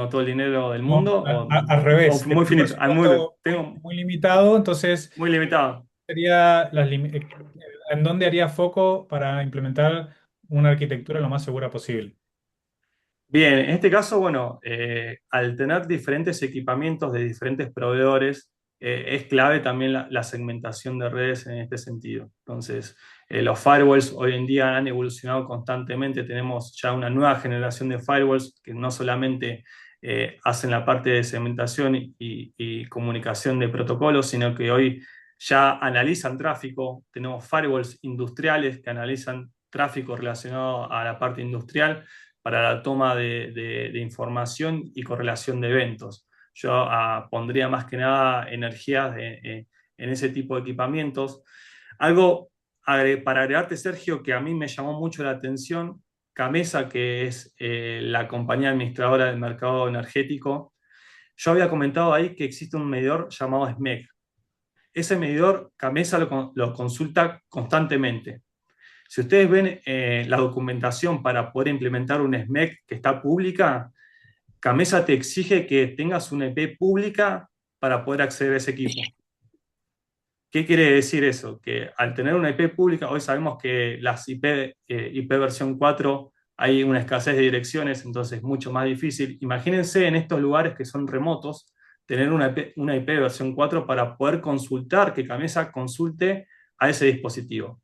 todo el dinero del No, mundo, al o revés, muy tengo un finito, presupuesto tengo muy limitado, entonces muy limitado. sería en dónde haría foco para implementar una arquitectura lo más segura posible. Bien, en este caso, bueno, al tener diferentes equipamientos de diferentes proveedores, es clave también la segmentación de redes en este sentido. Entonces, los firewalls hoy en día han evolucionado constantemente. Tenemos ya una nueva generación de firewalls que no solamente hacen la parte de segmentación y comunicación de protocolos, sino que hoy ya analizan tráfico. Tenemos firewalls industriales que analizan tráfico relacionado a la parte industrial para la toma de información y correlación de eventos. Yo pondría más que nada energías en ese tipo de equipamientos. Algo para agregarte, Sergio, que a mí me llamó mucho la atención, Camesa, que es la compañía administradora del mercado energético, yo había comentado ahí que existe un medidor llamado SMEC. Ese medidor, Camesa lo consulta constantemente. Si ustedes ven la documentación para poder implementar un SMEC que está pública, Camesa te exige que tengas una IP pública para poder acceder a ese equipo. ¿Qué quiere decir eso? Que al tener una IP pública, hoy sabemos que las IP versión 4 hay una escasez de direcciones, entonces es mucho más difícil. Imagínense en estos lugares que son remotos, tener una IP versión 4 para poder consultar, que Camesa consulte a ese dispositivo.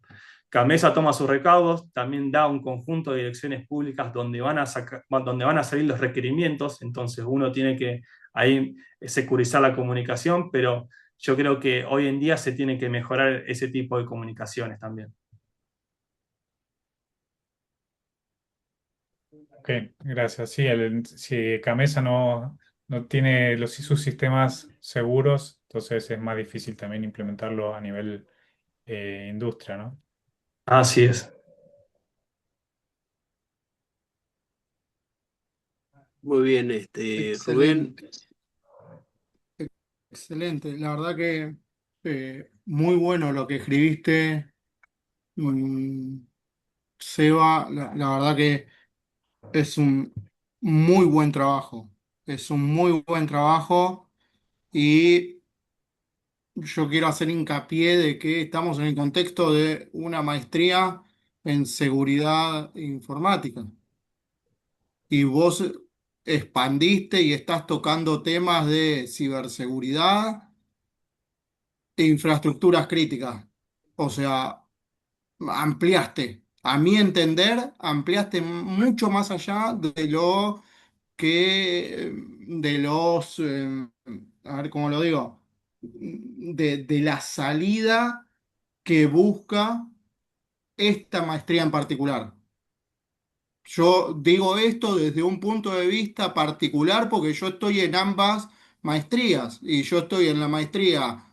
Camesa toma sus recaudos, también da un conjunto de direcciones públicas donde van a salir los requerimientos, entonces uno tiene que ahí securizar la comunicación, pero yo creo que hoy en día se tiene que mejorar ese tipo de comunicaciones también. Ok, gracias. Sí, si Camesa no tiene sus sistemas seguros, entonces es más difícil también implementarlo a nivel industria, ¿no? Así es. Muy bien, Rubén. Excelente, excelente. La verdad que muy bueno lo que escribiste, mm, Seba. La verdad que es un muy buen trabajo. Es un muy buen trabajo y yo quiero hacer hincapié de que estamos en el contexto de una maestría en seguridad informática. Y vos expandiste y estás tocando temas de ciberseguridad e infraestructuras críticas. O sea, ampliaste, a mi entender, ampliaste mucho más allá de lo que de los, a ver cómo lo digo, de la salida que busca esta maestría en particular. Yo digo esto desde un punto de vista particular porque yo estoy en ambas maestrías y yo estoy en la maestría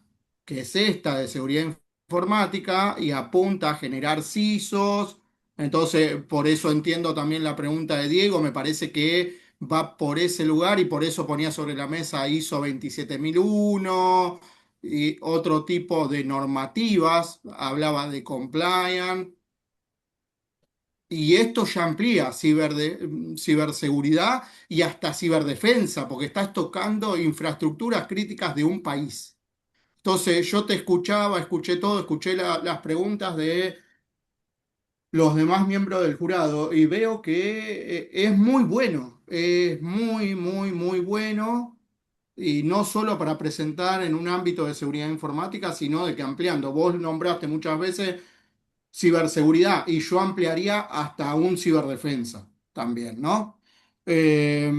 que es esta de seguridad informática y apunta a generar CISOs. Entonces, por eso entiendo también la pregunta de Diego, me parece que va por ese lugar y por eso ponía sobre la mesa ISO 27001 y otro tipo de normativas, hablaba de compliance. Y esto ya amplía ciberseguridad y hasta ciberdefensa, porque estás tocando infraestructuras críticas de un país. Entonces yo te escuchaba, escuché todo, escuché las preguntas los demás miembros del jurado y veo que es muy bueno, es muy, muy, muy bueno. Y no solo para presentar en un ámbito de seguridad informática, sino de que ampliando. Vos nombraste muchas veces ciberseguridad y yo ampliaría hasta un ciberdefensa también, ¿no? Eh,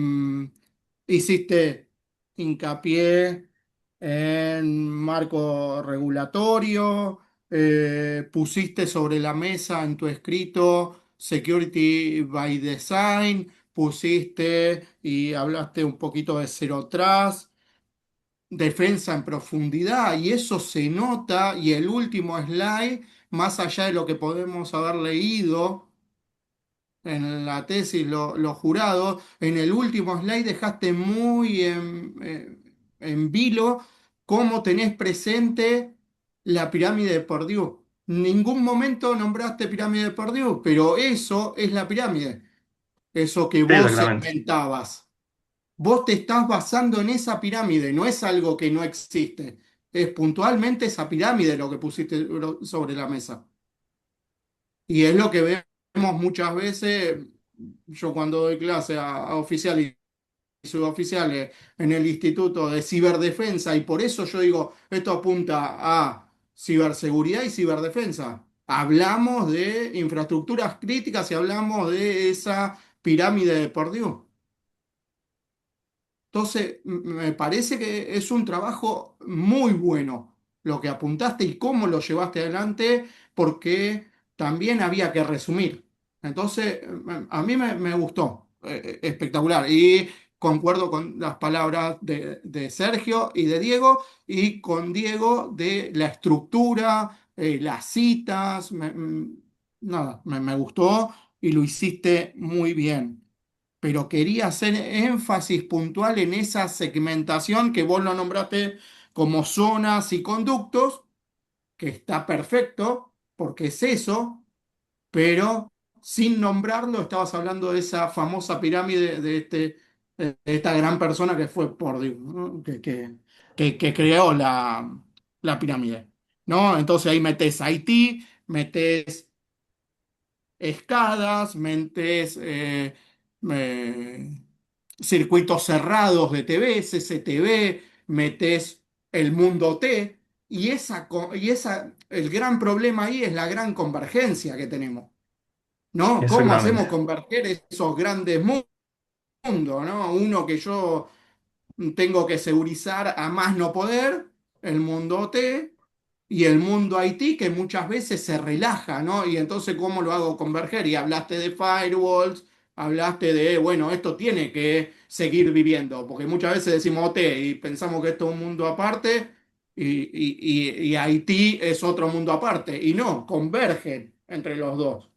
hiciste hincapié en marco regulatorio, pusiste sobre la mesa en tu escrito Security by Design, pusiste y hablaste un poquito de Zero Trust, defensa en profundidad, y eso se nota, y el último slide, más allá de lo que podemos haber leído en la tesis, los jurados, en el último slide dejaste muy en vilo cómo tenés presente la pirámide de Purdue. En ningún momento nombraste pirámide de Purdue, pero eso es la pirámide, eso que Sí, vos exactamente. segmentabas. Vos te estás basando en esa pirámide, no es algo que no existe. Es puntualmente esa pirámide lo que pusiste sobre la mesa. Y es lo que vemos muchas veces, yo cuando doy clase a oficiales y suboficiales en el Instituto de Ciberdefensa, y por eso yo digo, esto apunta a ciberseguridad y ciberdefensa. Hablamos de infraestructuras críticas y hablamos de esa pirámide de por Dios. Entonces, me parece que es un trabajo muy bueno lo que apuntaste y cómo lo llevaste adelante, porque también había que resumir. Entonces, a mí me gustó, espectacular. Y concuerdo con las palabras de Sergio y de Diego, y con Diego de la estructura, las citas. Nada, me gustó y lo hiciste muy bien, pero quería hacer énfasis puntual en esa segmentación que vos lo nombraste como zonas y conductos, que está perfecto, porque es eso, pero sin nombrarlo estabas hablando de esa famosa pirámide de esta gran persona que fue Purdue, ¿no? Que creó la pirámide, ¿no? Entonces ahí metes IT, metes escadas, mentes, eh, circuitos cerrados de TV, CCTV, metes el mundo T, el gran problema ahí es la gran convergencia que tenemos, ¿no? ¿Cómo Exactamente. hacemos converger esos grandes mundos, ¿no? Uno que yo tengo que segurizar a más no poder, el mundo T, y el mundo IT que muchas veces se relaja, ¿no? Y entonces, ¿cómo lo hago converger? Y hablaste de firewalls, hablaste de, bueno, esto tiene que seguir viviendo, porque muchas veces decimos OT y pensamos que esto es un mundo aparte y IT es otro mundo aparte, y no, convergen entre los dos,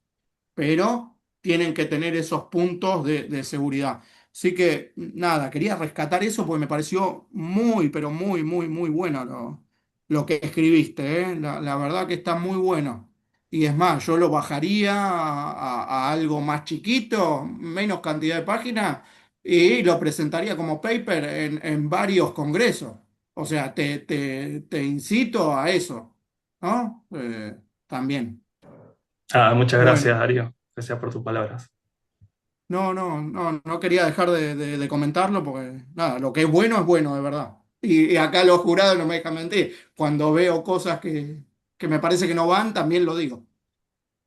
pero tienen que tener esos puntos de seguridad. Así que nada, quería rescatar eso porque me pareció muy, pero muy, muy, muy bueno lo que escribiste, ¿eh? La verdad que está muy bueno. Y es más, yo lo bajaría a algo más chiquito, menos cantidad de páginas, y lo presentaría como paper en varios congresos. O sea, te incito a eso, ¿no? También. Ah, muchas gracias, Bueno. Darío. Gracias por tus palabras. No, no, no, no quería dejar de comentarlo porque, nada, lo que es bueno, de verdad. Y acá los jurados no me dejan mentir. Cuando veo cosas que me parece que no van, también lo digo.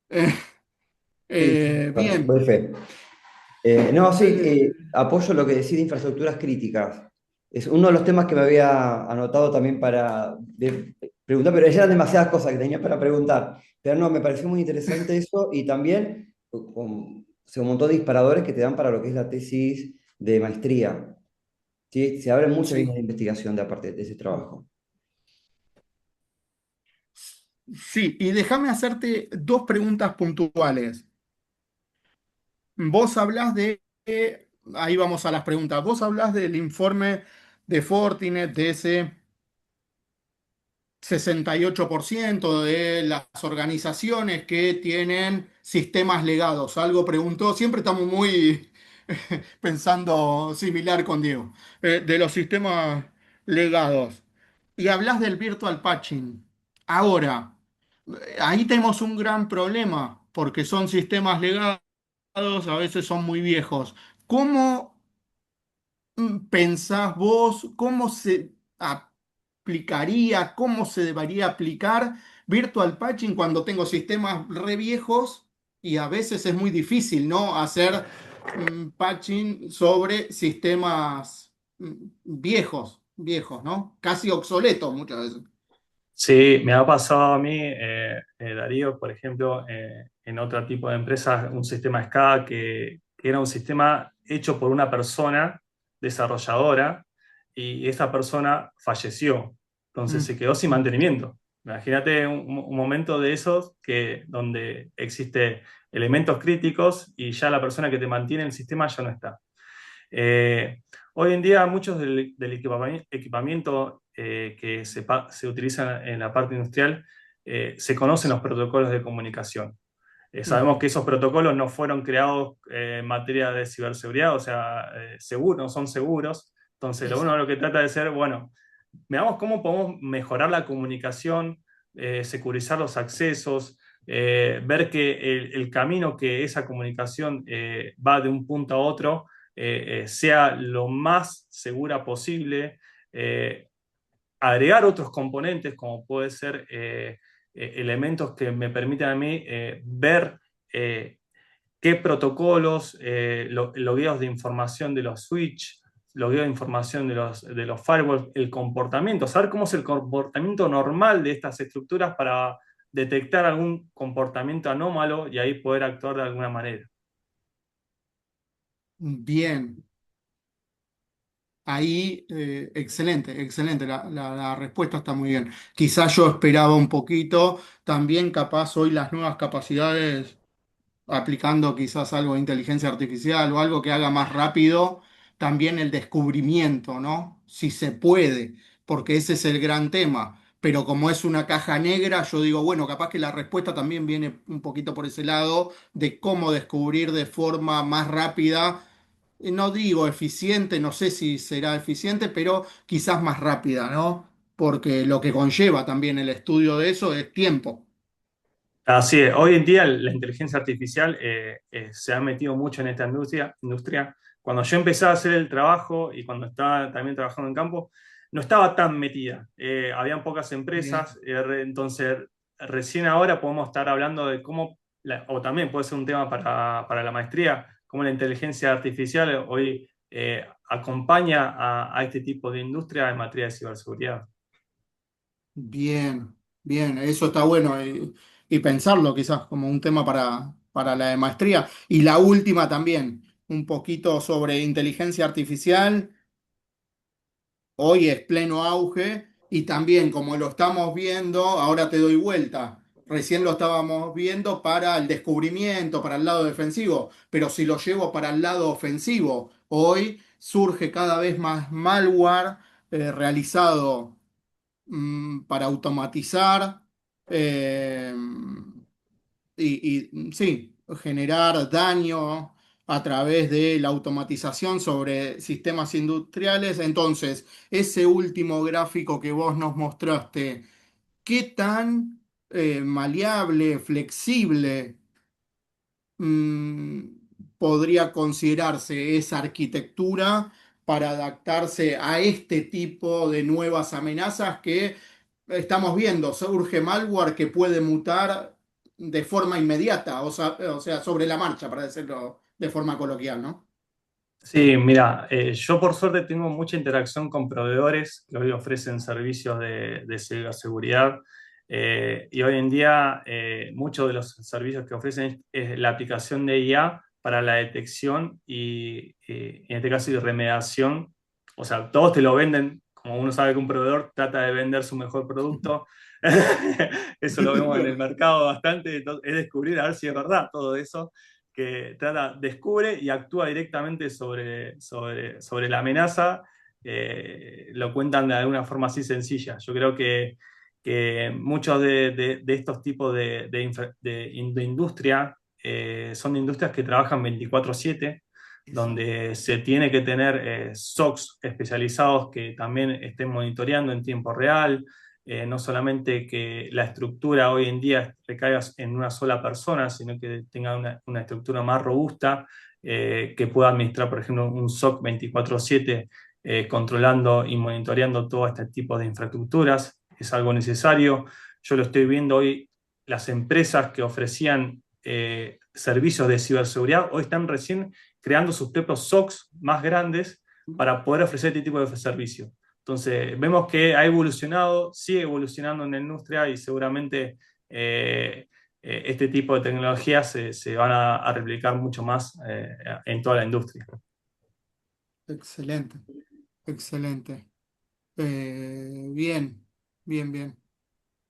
Sí, Bien. doy fe. No, sí, Eh, apoyo lo que decís de infraestructuras críticas. Es uno de los temas que me había anotado también para preguntar, pero ya eran demasiadas cosas que tenía para preguntar. Pero no, me pareció muy interesante eso y también un montón de disparadores que te dan para lo que es la tesis de maestría. ¿Sí? Se abren muchas líneas sí, de investigación de aparte de ese trabajo. sí, y déjame hacerte dos preguntas puntuales. Vos hablás ahí vamos a las preguntas, vos hablás del informe de Fortinet, de ese 68% de las organizaciones que tienen sistemas legados. Algo preguntó, siempre estamos muy pensando similar con Diego, de los sistemas legados. Y hablas del virtual patching. Ahora, ahí tenemos un gran problema, porque son sistemas legados, a veces son muy viejos. ¿Cómo pensás vos, cómo se aplicaría, cómo se debería aplicar virtual patching cuando tengo sistemas re viejos y a veces es muy difícil, ¿no? Hacer patching sobre sistemas viejos, ¿no? Casi obsoletos muchas veces. Sí, me ha pasado a mí, Darío, por ejemplo, en otro tipo de empresas, un sistema SCADA que era un sistema hecho por una persona desarrolladora y esa persona falleció, entonces Mm, se quedó sin mantenimiento. Imagínate un momento de esos donde existe elementos críticos y ya la persona que te mantiene el sistema ya no está. Eh, Hoy en día muchos del equipamiento que se utiliza en la parte industrial se conocen los protocolos de comunicación. mm, Sabemos que esos protocolos no fueron creados en materia de ciberseguridad, o sea, seguros, no son seguros. Entonces, es- uno lo que trata de ser, bueno, veamos cómo podemos mejorar la comunicación, securizar los accesos, ver que el camino que esa comunicación va de un punto a otro sea lo más segura posible, eh, agregar otros componentes como puede ser elementos que me permitan a mí ver eh, qué protocolos, logueos de información de los switch, logueo de información de los firewalls, el comportamiento, saber cómo es el comportamiento normal de estas estructuras para detectar algún comportamiento anómalo y ahí poder actuar de alguna manera. bien. Ahí, excelente, excelente, la respuesta está muy bien. Quizás yo esperaba un poquito, también capaz hoy las nuevas capacidades, aplicando quizás algo de inteligencia artificial o algo que haga más rápido también el descubrimiento, ¿no? Si se puede, porque ese es el gran tema. Pero como es una caja negra, yo digo, bueno, capaz que la respuesta también viene un poquito por ese lado de cómo descubrir de forma más rápida, no digo eficiente, no sé si será eficiente, pero quizás más rápida, ¿no? Porque lo que conlleva también el estudio de eso es tiempo. Así es, hoy en día la inteligencia artificial se ha metido mucho en esta industria. Cuando yo empecé a hacer el trabajo y cuando estaba también trabajando en campo, no estaba tan metida. Habían pocas Bien. empresas, entonces recién ahora podemos estar hablando de cómo, o también puede ser un tema para la maestría, cómo la inteligencia artificial hoy acompaña a este tipo de industria en materia de ciberseguridad. Bien, bien, eso está bueno y pensarlo quizás como un tema para la de maestría. Y la última también, un poquito sobre inteligencia artificial. Hoy es pleno auge y también como lo estamos viendo, ahora te doy vuelta. Recién lo estábamos viendo para el descubrimiento, para el lado defensivo, pero si lo llevo para el lado ofensivo, hoy surge cada vez más malware realizado para automatizar eh, sí, generar daño a través de la automatización sobre sistemas industriales. Entonces, ese último gráfico que vos nos mostraste, ¿qué tan maleable, flexible mm, podría considerarse esa arquitectura para adaptarse a este tipo de nuevas amenazas que estamos viendo? Surge malware que puede mutar de forma inmediata, o sea, sobre la marcha, para decirlo de forma coloquial, ¿no? Sí, mira, yo por suerte tengo mucha interacción con proveedores que hoy ofrecen servicios de ciberseguridad y hoy en día muchos de los servicios que ofrecen es la aplicación de IA para la detección y en este caso y remediación. O sea, todos te lo venden, como uno sabe que un proveedor trata de vender su mejor producto. Eso lo vemos en el mercado bastante, entonces, es descubrir a ver si es verdad todo eso que descubre y actúa directamente sobre la amenaza, lo cuentan de alguna forma así sencilla. Yo creo que muchos de estos tipos de industria son industrias que trabajan 24/7, Eso. donde se tiene que tener SOCs especializados que también estén monitoreando en tiempo real, no solamente que la estructura hoy en día recaiga en una sola persona, sino que tenga una estructura más robusta, que pueda administrar, por ejemplo, un SOC 24/7, controlando y monitoreando todo este tipo de infraestructuras. Es algo necesario. Yo lo estoy viendo hoy, las empresas que ofrecían servicios de ciberseguridad hoy están recién creando sus propios SOCs más grandes para poder ofrecer este tipo de servicios. Entonces, vemos que ha evolucionado, sigue evolucionando en la industria y seguramente este tipo de tecnologías se van a replicar mucho más en toda la industria. Excelente, excelente. Bien, bien, bien.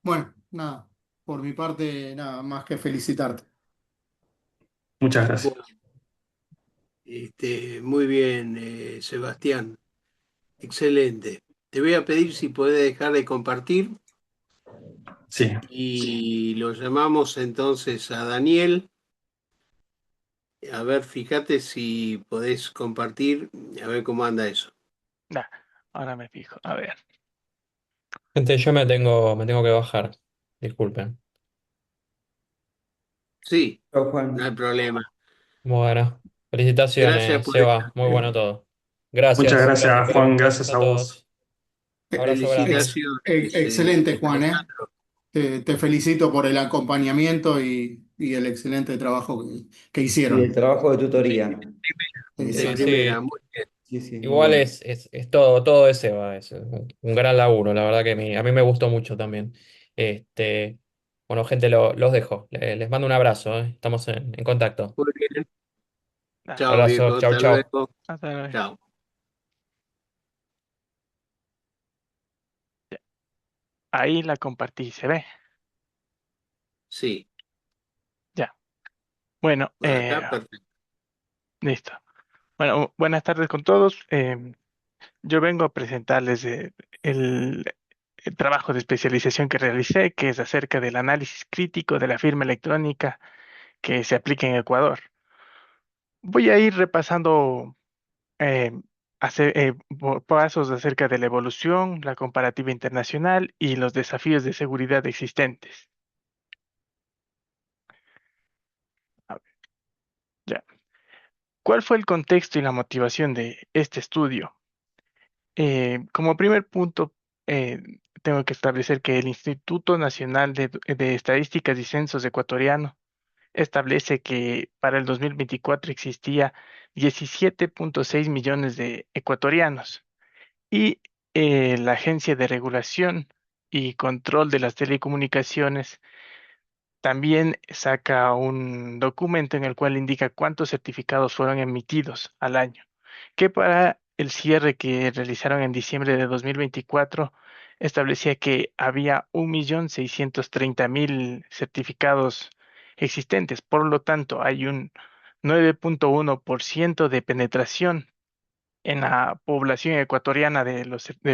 Bueno, nada, por mi parte, nada más que felicitarte. Muchas gracias. Bueno, muy bien, Sebastián. Excelente. Te voy a pedir si podés dejar de compartir Sí, y lo llamamos entonces a Daniel. A ver, fíjate si podés compartir, a ver cómo anda eso. Nah, ahora me fijo. A ver. Gente, yo me tengo que bajar. Disculpen. Sí, Chao, no hay Juan. problema. Bueno, Gracias felicitaciones, por estar. Seba. Muy bueno todo. muchas Gracias, gracias, gracias, Juan, gracias gracias a a vos. todos. Abrazo grande. Felicitaciones, Excelente, Juan, ¿eh? Alejandro. Te felicito por el acompañamiento y el excelente trabajo que Y el hicieron. trabajo de De, tutoría. de Sí, Exacto. primera, sí. muy bien. Sí, sí, muy Igual bueno. es todo, todo de Seba. Es un gran laburo. La verdad que a mí me gustó mucho también. Este, bueno, gente, los dejo. Les mando un abrazo, ¿eh? Estamos en contacto. Muy bien. Nah, Chao, Abrazo. viejo. Chau, Hasta chau. luego. hasta luego. Chao. Ahí la compartí, ¿se ve? Sí, Ya. Bueno, por acá, perfecto. listo. Bueno, buenas tardes con todos. Yo vengo a presentarles el trabajo de especialización que realicé, que es acerca del análisis crítico de la firma electrónica que se aplica en Ecuador. Voy a ir repasando eh, pasos acerca de la evolución, la comparativa internacional y los desafíos de seguridad existentes. A ver, ya. ¿Cuál fue el contexto y la motivación de este estudio? Como primer punto, eh, tengo que establecer que el Instituto Nacional de Estadísticas y Censos Ecuatoriano establece que para el 2024 existía 17,6 millones de ecuatorianos y la Agencia de Regulación y Control de las Telecomunicaciones también saca un documento en el cual indica cuántos certificados fueron emitidos al año, que para el cierre que realizaron en diciembre de 2024 establecía que había 1,630,000 certificados existentes. Por lo tanto, hay un 9,1% de penetración en la población ecuatoriana de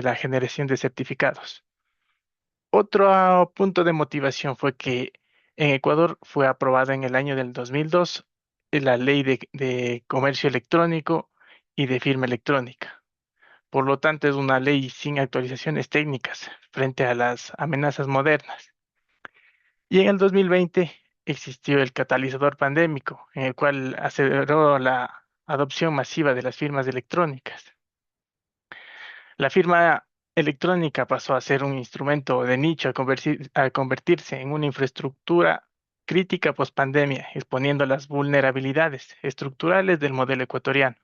la generación de certificados. Otro punto de motivación fue que en Ecuador fue aprobada en el año del 2002 la ley de comercio electrónico y de firma electrónica. Por lo tanto, es una ley sin actualizaciones técnicas frente a las amenazas modernas. Y en el 2020 existió el catalizador pandémico, en el cual aceleró la adopción masiva de las firmas electrónicas. La firma electrónica pasó a ser un instrumento de nicho a convertirse en una infraestructura crítica post-pandemia, exponiendo las vulnerabilidades estructurales del modelo ecuatoriano.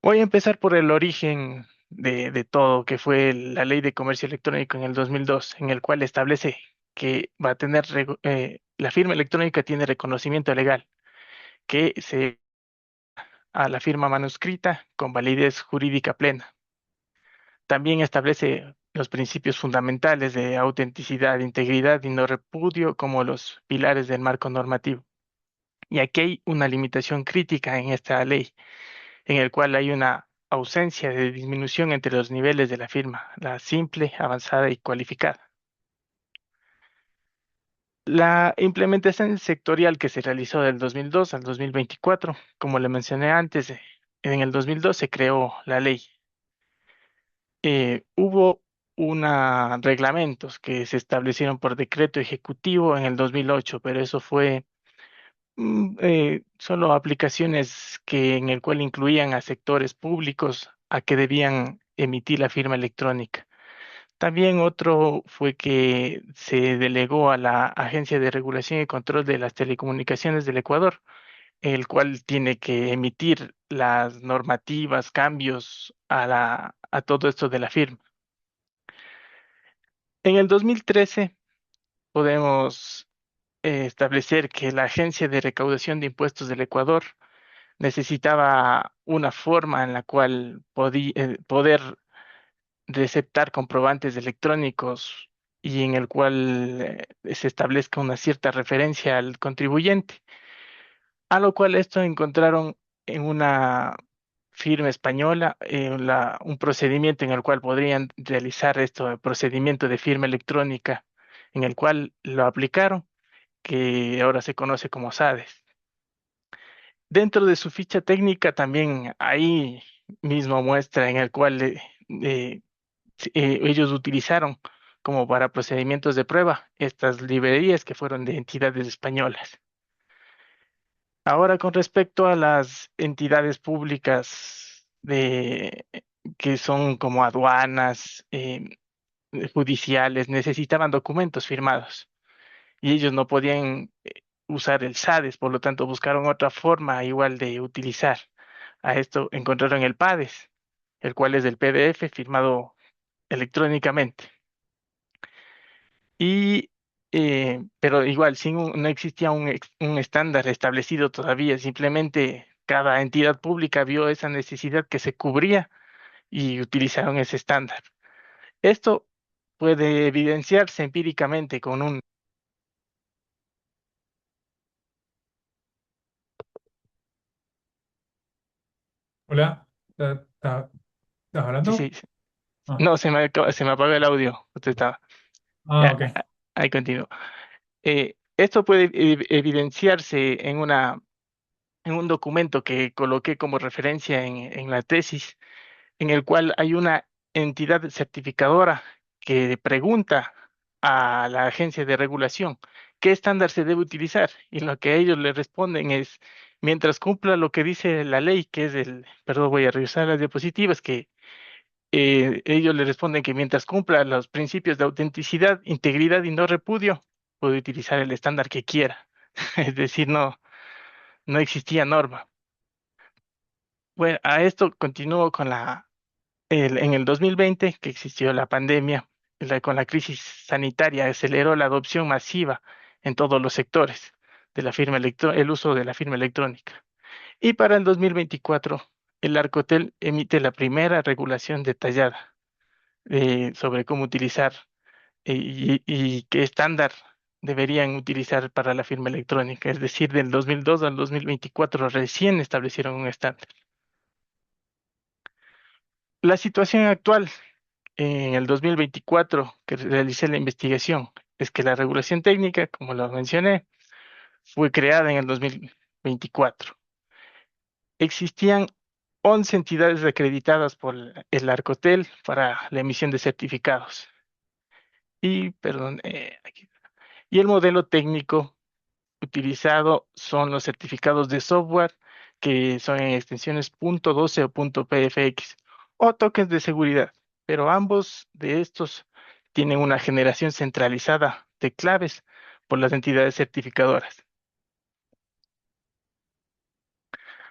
Voy a empezar por el origen de todo, que fue la Ley de Comercio Electrónico en el 2002, en el cual establece que va a tener, la firma electrónica tiene reconocimiento legal, que se a la firma manuscrita con validez jurídica plena. También establece los principios fundamentales de autenticidad, integridad y no repudio como los pilares del marco normativo. Y aquí hay una limitación crítica en esta ley, en el cual hay una ausencia de disminución entre los niveles de la firma, la simple, avanzada y cualificada. La implementación sectorial que se realizó del 2002 al 2024, como le mencioné antes, en el 2002 se creó la ley. Hubo reglamentos que se establecieron por decreto ejecutivo en el 2008, pero eso fue solo aplicaciones que en el cual incluían a sectores públicos a que debían emitir la firma electrónica. También otro fue que se delegó a la Agencia de Regulación y Control de las Telecomunicaciones del Ecuador, el cual tiene que emitir las normativas, cambios a todo esto de la firma. En el 2013 podemos establecer que la Agencia de Recaudación de Impuestos del Ecuador necesitaba una forma en la cual poder receptar comprobantes electrónicos y en el cual se establezca una cierta referencia al contribuyente, a lo cual esto encontraron en una firma española, un procedimiento en el cual podrían realizar esto, el procedimiento de firma electrónica, en el cual lo aplicaron, que ahora se conoce como SADES. Dentro de su ficha técnica también ahí mismo muestra en el cual eh, ellos utilizaron como para procedimientos de prueba estas librerías que fueron de entidades españolas. Ahora con respecto a las entidades públicas que son como aduanas, judiciales, necesitaban documentos firmados y ellos no podían usar el SADES, por lo tanto buscaron otra forma igual de utilizar. A esto encontraron el PADES, el cual es el PDF firmado electrónicamente. Y, pero igual, no existía un estándar establecido todavía, simplemente cada entidad pública vio esa necesidad que se cubría y utilizaron ese estándar. Esto puede evidenciarse empíricamente con un... Hola, ¿estás Sí, sí, hablando? sí. Ah, No, se me apagó el audio. Usted estaba. ok. Ahí continúo. Esto puede evidenciarse en un documento que coloqué como referencia en la tesis, en el cual hay una entidad certificadora que pregunta a la agencia de regulación qué estándar se debe utilizar y lo que ellos le responden es, mientras cumpla lo que dice la ley, que es perdón, voy a revisar las diapositivas, que ellos le responden que mientras cumpla los principios de autenticidad, integridad y no repudio, puede utilizar el estándar que quiera. Es decir, no existía norma. Bueno, a esto continúo con en el 2020, que existió la pandemia, con la crisis sanitaria, aceleró la adopción masiva en todos los sectores de el uso de la firma electrónica. Y para el 2024, el Arcotel emite la primera regulación detallada sobre cómo utilizar y qué estándar deberían utilizar para la firma electrónica. Es decir, del 2002 al 2024 recién establecieron un estándar. La situación actual en el 2024 que realicé la investigación es que la regulación técnica, como lo mencioné, fue creada en el 2024. Existían 11 entidades acreditadas por el Arcotel para la emisión de certificados. Y, perdón, y el modelo técnico utilizado son los certificados de software, que son en extensiones .12 o .pfx, o tokens de seguridad, pero ambos de estos tienen una generación centralizada de claves por las entidades certificadoras.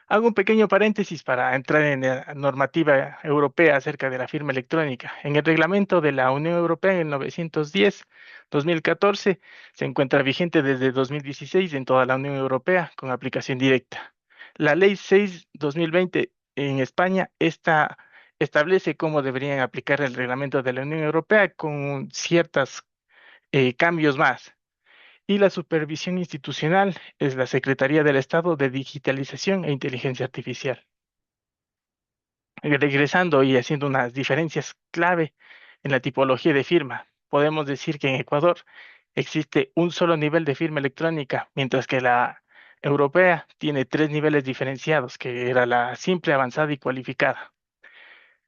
Hago un pequeño paréntesis para entrar en la normativa europea acerca de la firma electrónica. En el reglamento de la Unión Europea en el 910-2014 se encuentra vigente desde 2016 en toda la Unión Europea con aplicación directa. La Ley 6-2020 en España establece cómo deberían aplicar el reglamento de la Unión Europea con ciertos cambios más. Y la supervisión institucional es la Secretaría del Estado de Digitalización e Inteligencia Artificial. Regresando y haciendo unas diferencias clave en la tipología de firma, podemos decir que en Ecuador existe un solo nivel de firma electrónica, mientras que la europea tiene tres niveles diferenciados, que era la simple, avanzada y cualificada.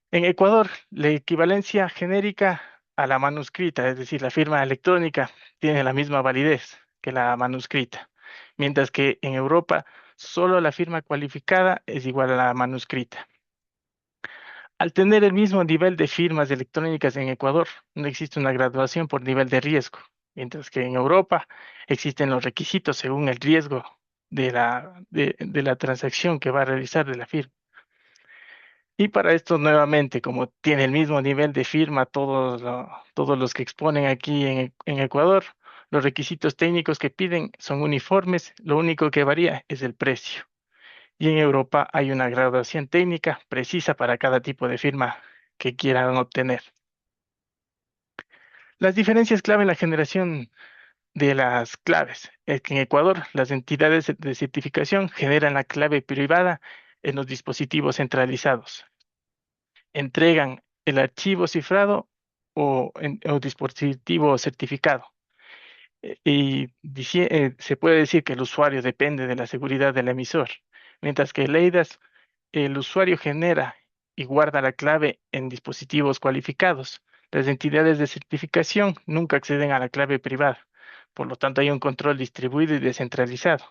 En Ecuador, la equivalencia genérica a la manuscrita, es decir, la firma electrónica tiene la misma validez que la manuscrita, mientras que en Europa solo la firma cualificada es igual a la manuscrita. Al tener el mismo nivel de firmas electrónicas en Ecuador, no existe una graduación por nivel de riesgo, mientras que en Europa existen los requisitos según el riesgo de la transacción que va a realizar de la firma. Y para esto, nuevamente, como tiene el mismo nivel de firma todos los que exponen aquí en Ecuador, los requisitos técnicos que piden son uniformes, lo único que varía es el precio. Y en Europa hay una graduación técnica precisa para cada tipo de firma que quieran obtener. Las diferencias clave en la generación de las claves es que en Ecuador las entidades de certificación generan la clave privada en los dispositivos centralizados, entregan el archivo cifrado o dispositivo certificado. Se puede decir que el usuario depende de la seguridad del emisor, mientras que el eIDAS, el usuario genera y guarda la clave en dispositivos cualificados. Las entidades de certificación nunca acceden a la clave privada, por lo tanto hay un control distribuido y descentralizado.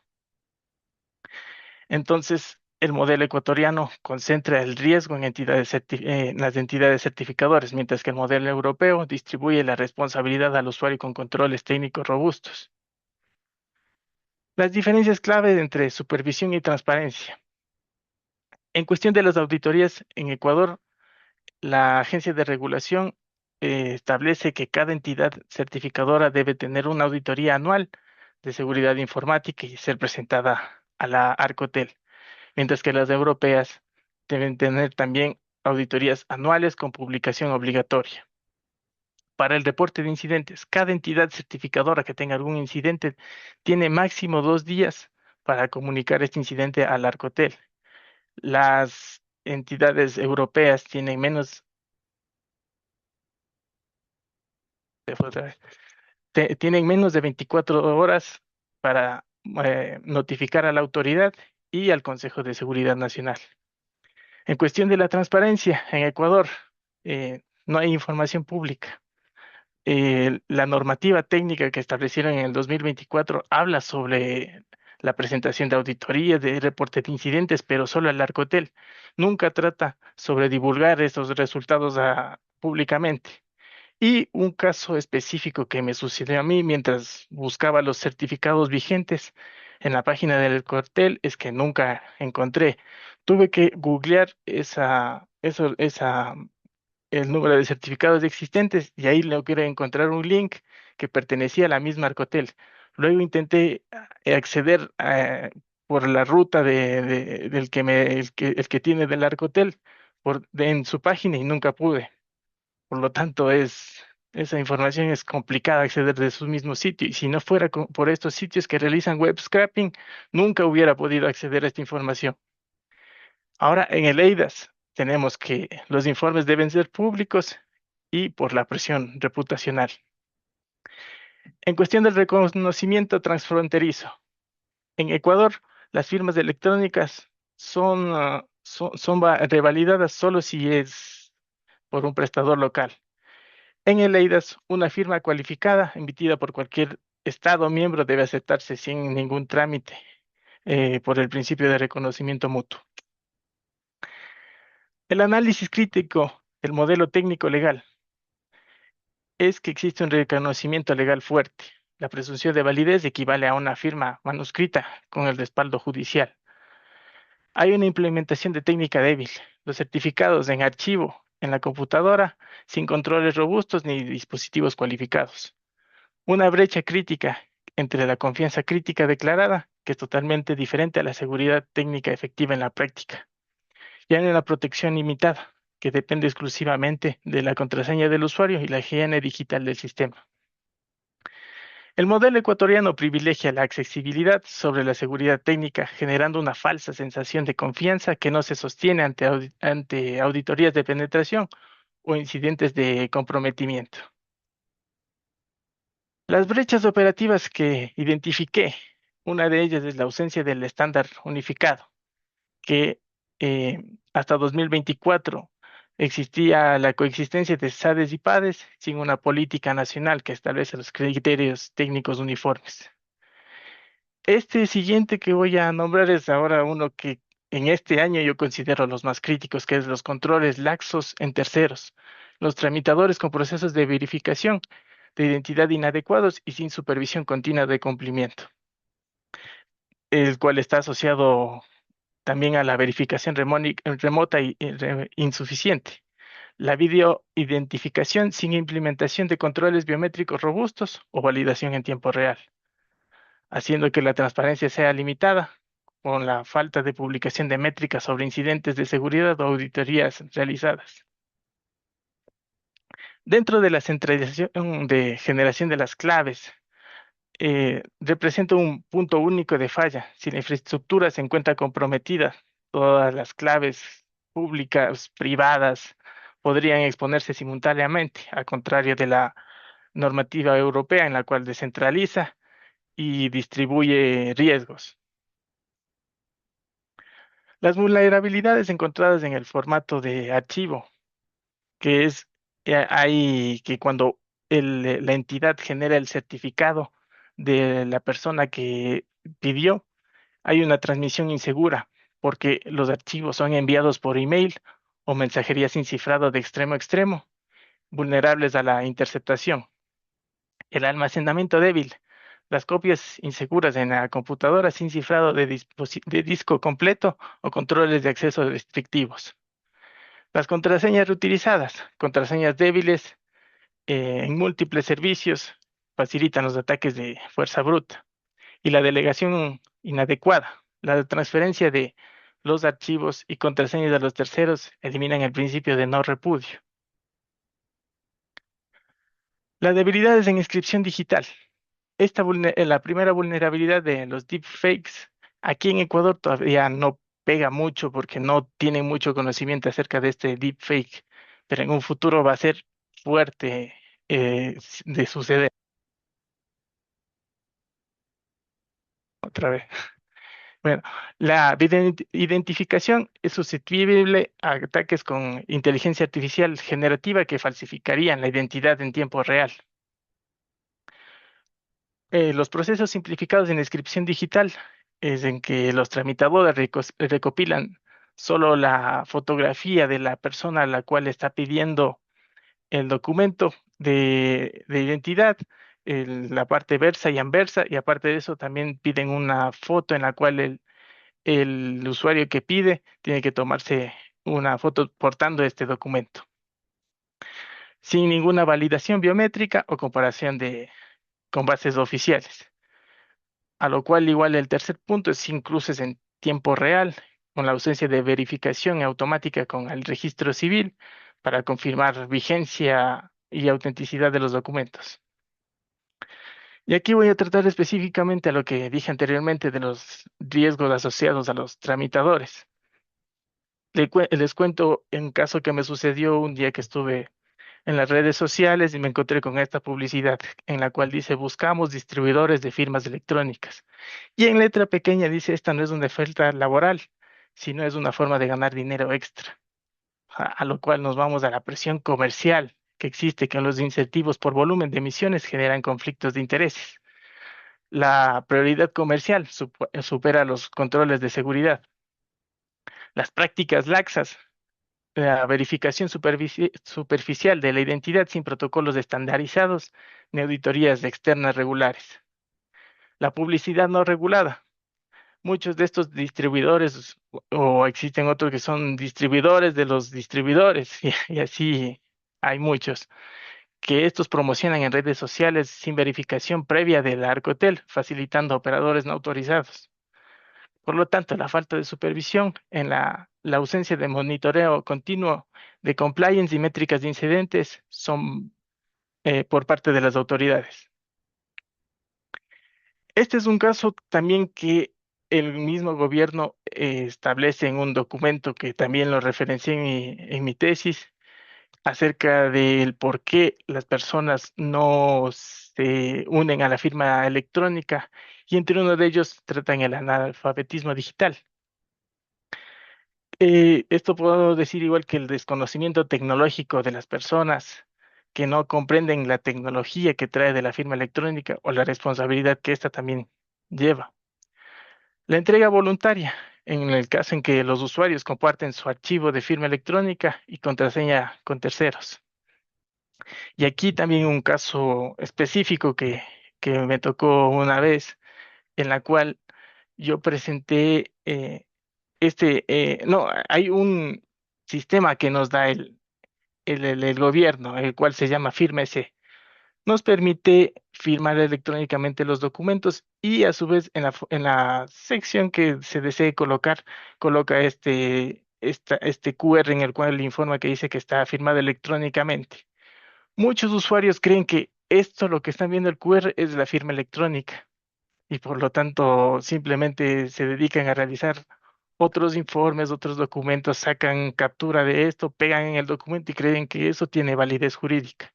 Entonces, el modelo ecuatoriano concentra el riesgo en las entidades certificadoras, mientras que el modelo europeo distribuye la responsabilidad al usuario con controles técnicos robustos. Las diferencias clave entre supervisión y transparencia. En cuestión de las auditorías en Ecuador, la agencia de regulación establece que cada entidad certificadora debe tener una auditoría anual de seguridad informática y ser presentada a la Arcotel, mientras que las europeas deben tener también auditorías anuales con publicación obligatoria. Para el reporte de incidentes, cada entidad certificadora que tenga algún incidente tiene máximo 2 días para comunicar este incidente al Arcotel. Las entidades europeas tienen tienen menos de 24 horas para notificar a la autoridad y al Consejo de Seguridad Nacional. En cuestión de la transparencia, en Ecuador no hay información pública. La normativa técnica que establecieron en el 2024 habla sobre la presentación de auditorías, de reporte de incidentes, pero solo el Arcotel. Nunca trata sobre divulgar estos resultados públicamente. Y un caso específico que me sucedió a mí mientras buscaba los certificados vigentes en la página del cuartel es que nunca encontré. Tuve que googlear el número de certificados existentes y ahí logré encontrar un link que pertenecía a la misma Arcotel. Luego intenté acceder por la ruta del que el que tiene del Arcotel en su página y nunca pude. Por lo tanto, esa información es complicada acceder de su mismo sitio. Y si no fuera por estos sitios que realizan web scraping, nunca hubiera podido acceder a esta información. Ahora, en el eIDAS, tenemos que los informes deben ser públicos y por la presión reputacional. En cuestión del reconocimiento transfronterizo, en Ecuador, las firmas electrónicas son revalidadas solo si es por un prestador local. En el eIDAS, una firma cualificada emitida por cualquier Estado miembro debe aceptarse sin ningún trámite por el principio de reconocimiento mutuo. El análisis crítico del modelo técnico legal es que existe un reconocimiento legal fuerte. La presunción de validez equivale a una firma manuscrita con el respaldo judicial. Hay una implementación de técnica débil. Los certificados en archivo en la computadora sin controles robustos ni dispositivos cualificados. Una brecha crítica entre la confianza crítica declarada, que es totalmente diferente a la seguridad técnica efectiva en la práctica. Y hay una protección limitada, que depende exclusivamente de la contraseña del usuario y la higiene digital del sistema. El modelo ecuatoriano privilegia la accesibilidad sobre la seguridad técnica, generando una falsa sensación de confianza que no se sostiene ante auditorías de penetración o incidentes de comprometimiento. Las brechas operativas que identifiqué, una de ellas es la ausencia del estándar unificado, que hasta 2024 Existía la coexistencia de SADES y PADES sin una política nacional que establece los criterios técnicos uniformes. Este siguiente que voy a nombrar es ahora uno que en este año yo considero los más críticos, que es los controles laxos en terceros, los tramitadores con procesos de verificación de identidad inadecuados y sin supervisión continua de cumplimiento, el cual está asociado también a la verificación remota y insuficiente, la videoidentificación sin implementación de controles biométricos robustos o validación en tiempo real, haciendo que la transparencia sea limitada con la falta de publicación de métricas sobre incidentes de seguridad o auditorías realizadas. Dentro de la centralización de generación de las claves, representa un punto único de falla. Si la infraestructura se encuentra comprometida, todas las claves públicas, privadas, podrían exponerse simultáneamente, al contrario de la normativa europea en la cual descentraliza y distribuye riesgos. Las vulnerabilidades encontradas en el formato de archivo, que es hay que cuando la entidad genera el certificado de la persona que pidió, hay una transmisión insegura porque los archivos son enviados por email o mensajería sin cifrado de extremo a extremo, vulnerables a la interceptación. El almacenamiento débil. Las copias inseguras en la computadora sin cifrado de disco completo o controles de acceso restrictivos. Las contraseñas reutilizadas. Contraseñas débiles en múltiples servicios facilitan los ataques de fuerza bruta. Y la delegación inadecuada. La transferencia de los archivos y contraseñas de los terceros eliminan el principio de no repudio. Las debilidades en inscripción digital. La primera vulnerabilidad de los deepfakes, aquí en Ecuador todavía no pega mucho porque no tienen mucho conocimiento acerca de este deepfake, pero en un futuro va a ser fuerte de suceder. Otra vez. Bueno, la identificación es susceptible a ataques con inteligencia artificial generativa que falsificarían la identidad en tiempo real. Los procesos simplificados en inscripción digital es en que los tramitadores recopilan solo la fotografía de la persona a la cual está pidiendo el documento de identidad, la parte versa y anversa, y aparte de eso también piden una foto en la cual el usuario que pide tiene que tomarse una foto portando este documento, sin ninguna validación biométrica o comparación con bases oficiales. A lo cual igual el tercer punto es sin cruces en tiempo real, con la ausencia de verificación automática con el registro civil para confirmar vigencia y autenticidad de los documentos. Y aquí voy a tratar específicamente a lo que dije anteriormente de los riesgos asociados a los tramitadores. Les cuento un caso que me sucedió un día que estuve en las redes sociales y me encontré con esta publicidad en la cual dice buscamos distribuidores de firmas electrónicas. Y en letra pequeña dice esta no es una oferta laboral, sino es una forma de ganar dinero extra. A lo cual nos vamos a la presión comercial que existe, que los incentivos por volumen de emisiones generan conflictos de intereses. La prioridad comercial supera los controles de seguridad. Las prácticas laxas, la verificación superficial de la identidad sin protocolos estandarizados ni auditorías externas regulares. La publicidad no regulada. Muchos de estos distribuidores o existen otros que son distribuidores de los distribuidores y así hay muchos que estos promocionan en redes sociales sin verificación previa del Arcotel, facilitando a operadores no autorizados. Por lo tanto, la falta de supervisión en la ausencia de monitoreo continuo de compliance y métricas de incidentes son por parte de las autoridades. Este es un caso también que el mismo gobierno establece en un documento que también lo referencié en mi tesis acerca del por qué las personas no se unen a la firma electrónica y entre uno de ellos tratan el analfabetismo digital. Esto puedo decir igual que el desconocimiento tecnológico de las personas que no comprenden la tecnología que trae de la firma electrónica o la responsabilidad que ésta también lleva. La entrega voluntaria, en el caso en que los usuarios comparten su archivo de firma electrónica y contraseña con terceros. Y aquí también un caso específico que me tocó una vez, en la cual yo presenté no, hay un sistema que nos da el gobierno, el cual se llama Firma S. Nos permite firmar electrónicamente los documentos y a su vez en la sección que se desee colocar, coloca este QR en el cual le informa que dice que está firmado electrónicamente. Muchos usuarios creen que esto, lo que están viendo el QR, es la firma electrónica y por lo tanto simplemente se dedican a realizar otros informes, otros documentos, sacan captura de esto, pegan en el documento y creen que eso tiene validez jurídica.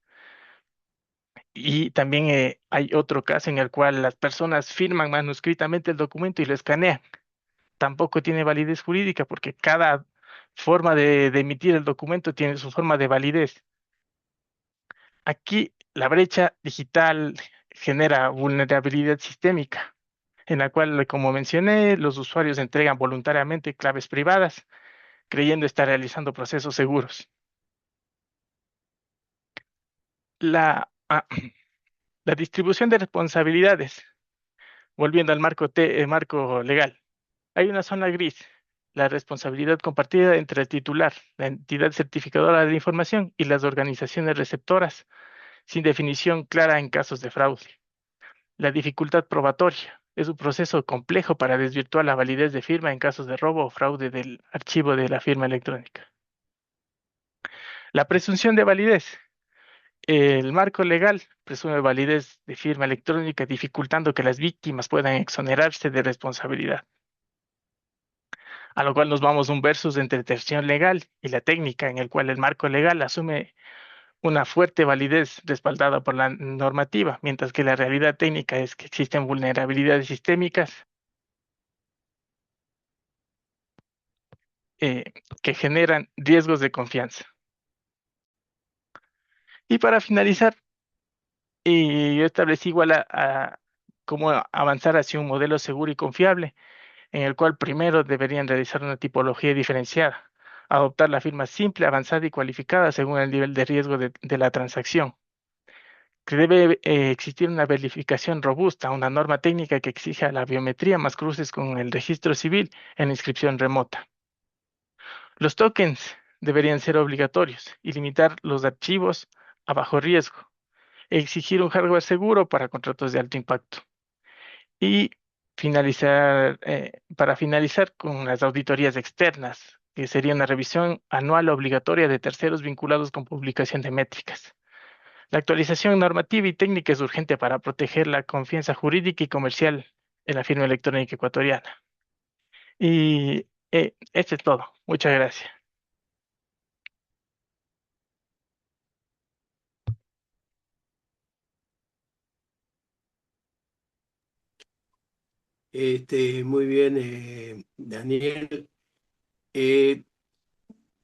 Y también hay otro caso en el cual las personas firman manuscritamente el documento y lo escanean. Tampoco tiene validez jurídica porque cada forma de emitir el documento tiene su forma de validez. Aquí la brecha digital genera vulnerabilidad sistémica, en la cual, como mencioné, los usuarios entregan voluntariamente claves privadas, creyendo estar realizando procesos seguros. La, ah, la distribución de responsabilidades, volviendo al marco legal. Hay una zona gris, la responsabilidad compartida entre el titular, la entidad certificadora de la información y las organizaciones receptoras, sin definición clara en casos de fraude. La dificultad probatoria es un proceso complejo para desvirtuar la validez de firma en casos de robo o fraude del archivo de la firma electrónica. La presunción de validez. El marco legal presume validez de firma electrónica, dificultando que las víctimas puedan exonerarse de responsabilidad. A lo cual nos vamos un versus entre interpretación legal y la técnica, en el cual el marco legal asume una fuerte validez respaldada por la normativa, mientras que la realidad técnica es que existen vulnerabilidades sistémicas eh, que generan riesgos de confianza. Y para finalizar, yo establecí igual a cómo avanzar hacia un modelo seguro y confiable, en el cual primero deberían realizar una tipología diferenciada, adoptar la firma simple, avanzada y cualificada según el nivel de riesgo de la transacción, que debe existir una verificación robusta, una norma técnica que exija la biometría más cruces con el registro civil en inscripción remota. Los tokens deberían ser obligatorios y limitar los archivos a bajo riesgo, exigir un hardware seguro para contratos de alto impacto. Y para finalizar con las auditorías externas, que sería una revisión anual obligatoria de terceros vinculados con publicación de métricas. La actualización normativa y técnica es urgente para proteger la confianza jurídica y comercial en la firma electrónica ecuatoriana. Y esto es todo. Muchas gracias. Muy bien, Daniel. Eh,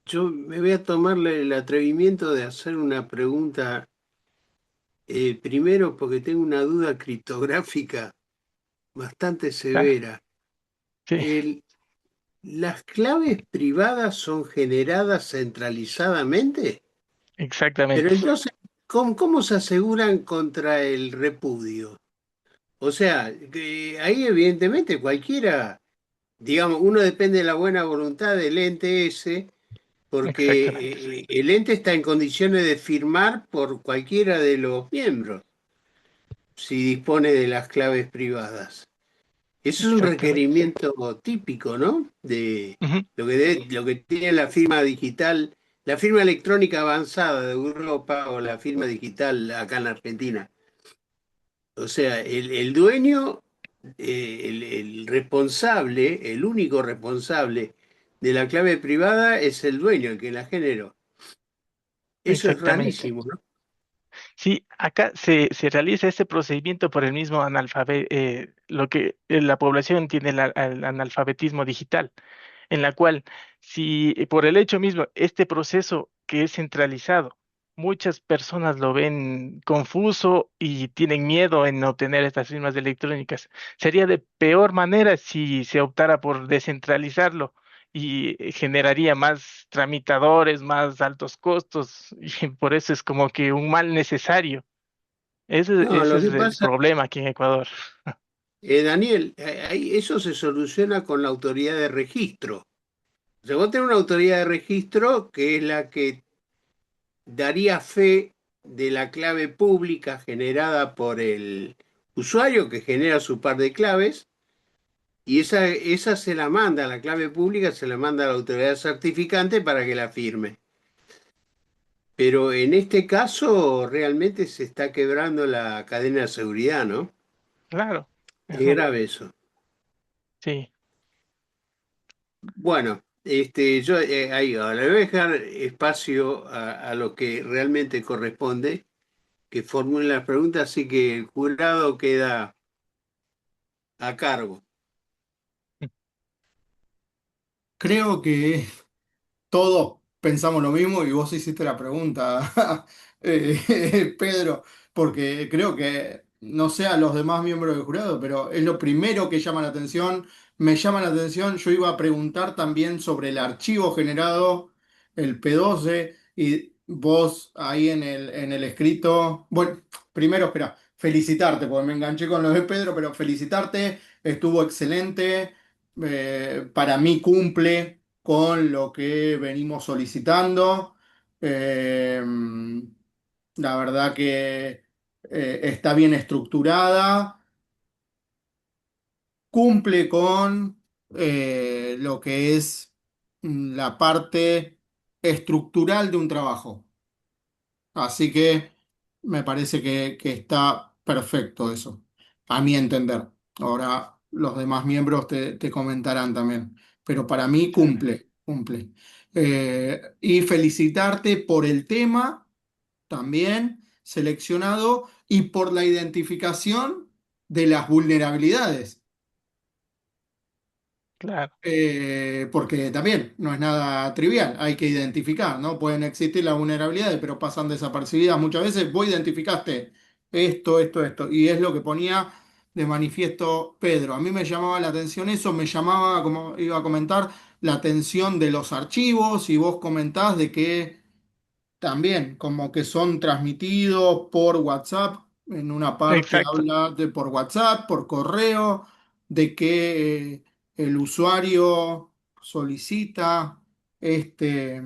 yo me voy a tomar el atrevimiento de hacer una pregunta, primero porque tengo una duda criptográfica bastante Claro, severa. sí, El- ¿Las claves privadas son generadas centralizadamente? Pero exactamente. entonces, ¿cómo se aseguran contra el repudio? O sea, que ahí evidentemente cualquiera, digamos, uno depende de la buena voluntad del ente ese, Exactamente. porque el ente está en condiciones de firmar por cualquiera de los miembros, si dispone de las claves privadas. Eso es un Exactamente. requerimiento típico, ¿no? De Ujú, lo que tiene la firma digital, la firma electrónica avanzada de Europa o la firma digital acá en Argentina. O sea, el dueño, el responsable, el único responsable de la clave privada es el dueño, el que la generó. Eso es exactamente. rarísimo, ¿no? Sí, acá se realiza este procedimiento por el mismo lo que la población entiende el analfabetismo digital, en la cual si por el hecho mismo, este proceso que es centralizado, muchas personas lo ven confuso y tienen miedo en obtener estas firmas electrónicas. Sería de peor manera si se optara por descentralizarlo y generaría más tramitadores, más altos costos, y por eso es como que un mal necesario. No, Ese lo es que el pasa, problema aquí en Ecuador. Daniel, eso se soluciona con la autoridad de registro. O sea, vos tenés una autoridad de registro que es la que daría fe de la clave pública generada por el usuario que genera su par de claves y esa se la manda, la clave pública se la manda a la autoridad certificante para que la firme. Pero en este caso realmente se está quebrando la cadena de seguridad, ¿no? Claro. Es Ajá. grave eso. Sí, Bueno, yo ahí ahora le voy a dejar espacio a lo que realmente corresponde, que formulen las preguntas, así que el jurado queda a cargo. Creo que todos pensamos lo mismo y vos hiciste la pregunta, Pedro, porque creo que, no sé a los demás miembros del jurado, pero es lo primero que llama la atención. Me llama la atención, yo iba a preguntar también sobre el archivo generado, el P12, y vos ahí en el escrito, bueno, primero, espera, felicitarte, porque me enganché con lo de Pedro, pero felicitarte, estuvo excelente, para mí cumple con lo que venimos solicitando. Eh, la verdad que está bien estructurada, cumple con lo que es la parte estructural de un trabajo. Así que me parece que está perfecto eso, a mi entender. Ahora los demás miembros te comentarán también, pero para mí claro. cumple, cumple. Y felicitarte por el tema también seleccionado y por la identificación de las vulnerabilidades. Claro. Porque también no es nada trivial, hay que identificar, ¿no? Pueden existir las vulnerabilidades, pero pasan desapercibidas muchas veces. Vos identificaste esto, y es lo que ponía de manifiesto Pedro. A mí me llamaba la atención eso, me llamaba, como iba a comentar, la atención de los archivos, y vos comentás de que también como que son transmitidos por WhatsApp. En una parte Exacto. habla de por WhatsApp, por correo, de que el usuario solicita este,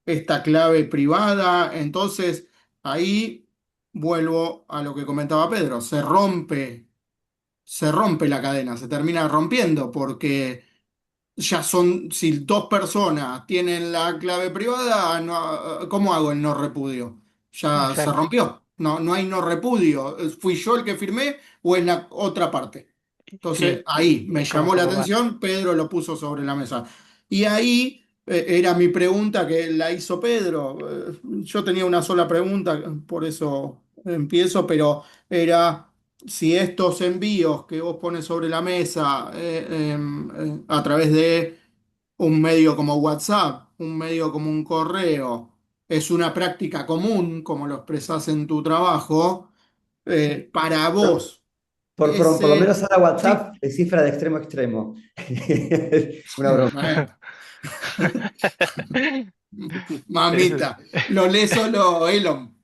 esta clave privada. Entonces, ahí vuelvo a lo que comentaba Pedro, se rompe la cadena, se termina rompiendo porque ya son, si dos personas tienen la clave privada, ¿cómo hago el no repudio? Ya se Exacto. rompió. No, no hay no repudio. ¿Fui yo el que firmé o es la otra parte? Entonces, Sí, ahí me ¿cómo llamó la comprobar? atención, Pedro lo puso sobre la mesa. Y ahí era mi pregunta que la hizo Pedro. Yo tenía una sola pregunta, por eso empiezo, pero era si estos envíos que vos pones sobre la mesa a través de un medio como WhatsApp, un medio como un correo, es una práctica común, como lo expresás en tu trabajo, Sí. para No, vos, por lo ese... menos ahora Sí. WhatsApp es cifra de extremo a extremo. Una broma. Bueno. Eso es- Mamita, lo lee solo Elon.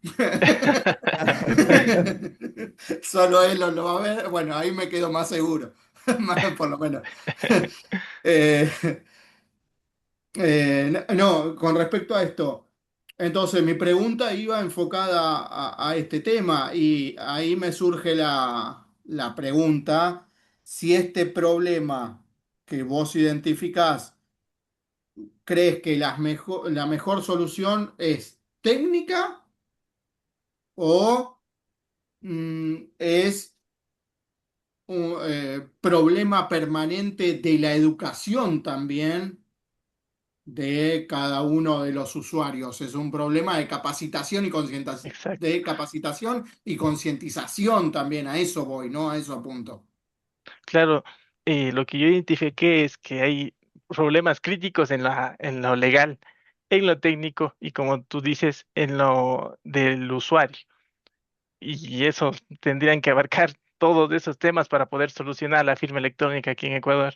Solo Elon lo va a ver. Bueno, ahí me quedo más seguro, por lo menos. Eh, no, con respecto a esto, entonces mi pregunta iba enfocada a este tema, y ahí me surge la pregunta si este problema que vos identificás, ¿crees que la mejor solución es técnica o es un problema permanente de la educación también de cada uno de los usuarios? Es un problema de capacitación y Exacto. de capacitación y concientización también. A eso voy, ¿no? A eso apunto. Claro, lo que yo identifiqué es que hay problemas críticos en lo legal, en lo técnico y como tú dices, en lo del usuario. Y eso tendrían que abarcar todos esos temas para poder solucionar la firma electrónica aquí en Ecuador.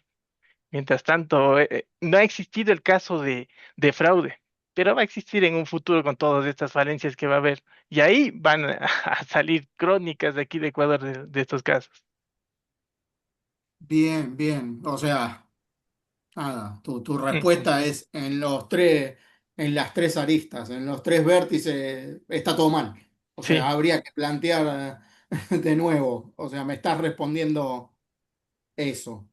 Mientras tanto, no ha existido el caso de fraude, pero va a existir en un futuro con todas estas falencias que va a haber. Y ahí van a salir crónicas de aquí de Ecuador de estos casos. Bien, bien. O sea, nada, tu Ujú. respuesta es en las tres aristas, en los tres vértices, está todo mal. O sea, Sí, habría que plantear de nuevo. O sea, me estás respondiendo eso.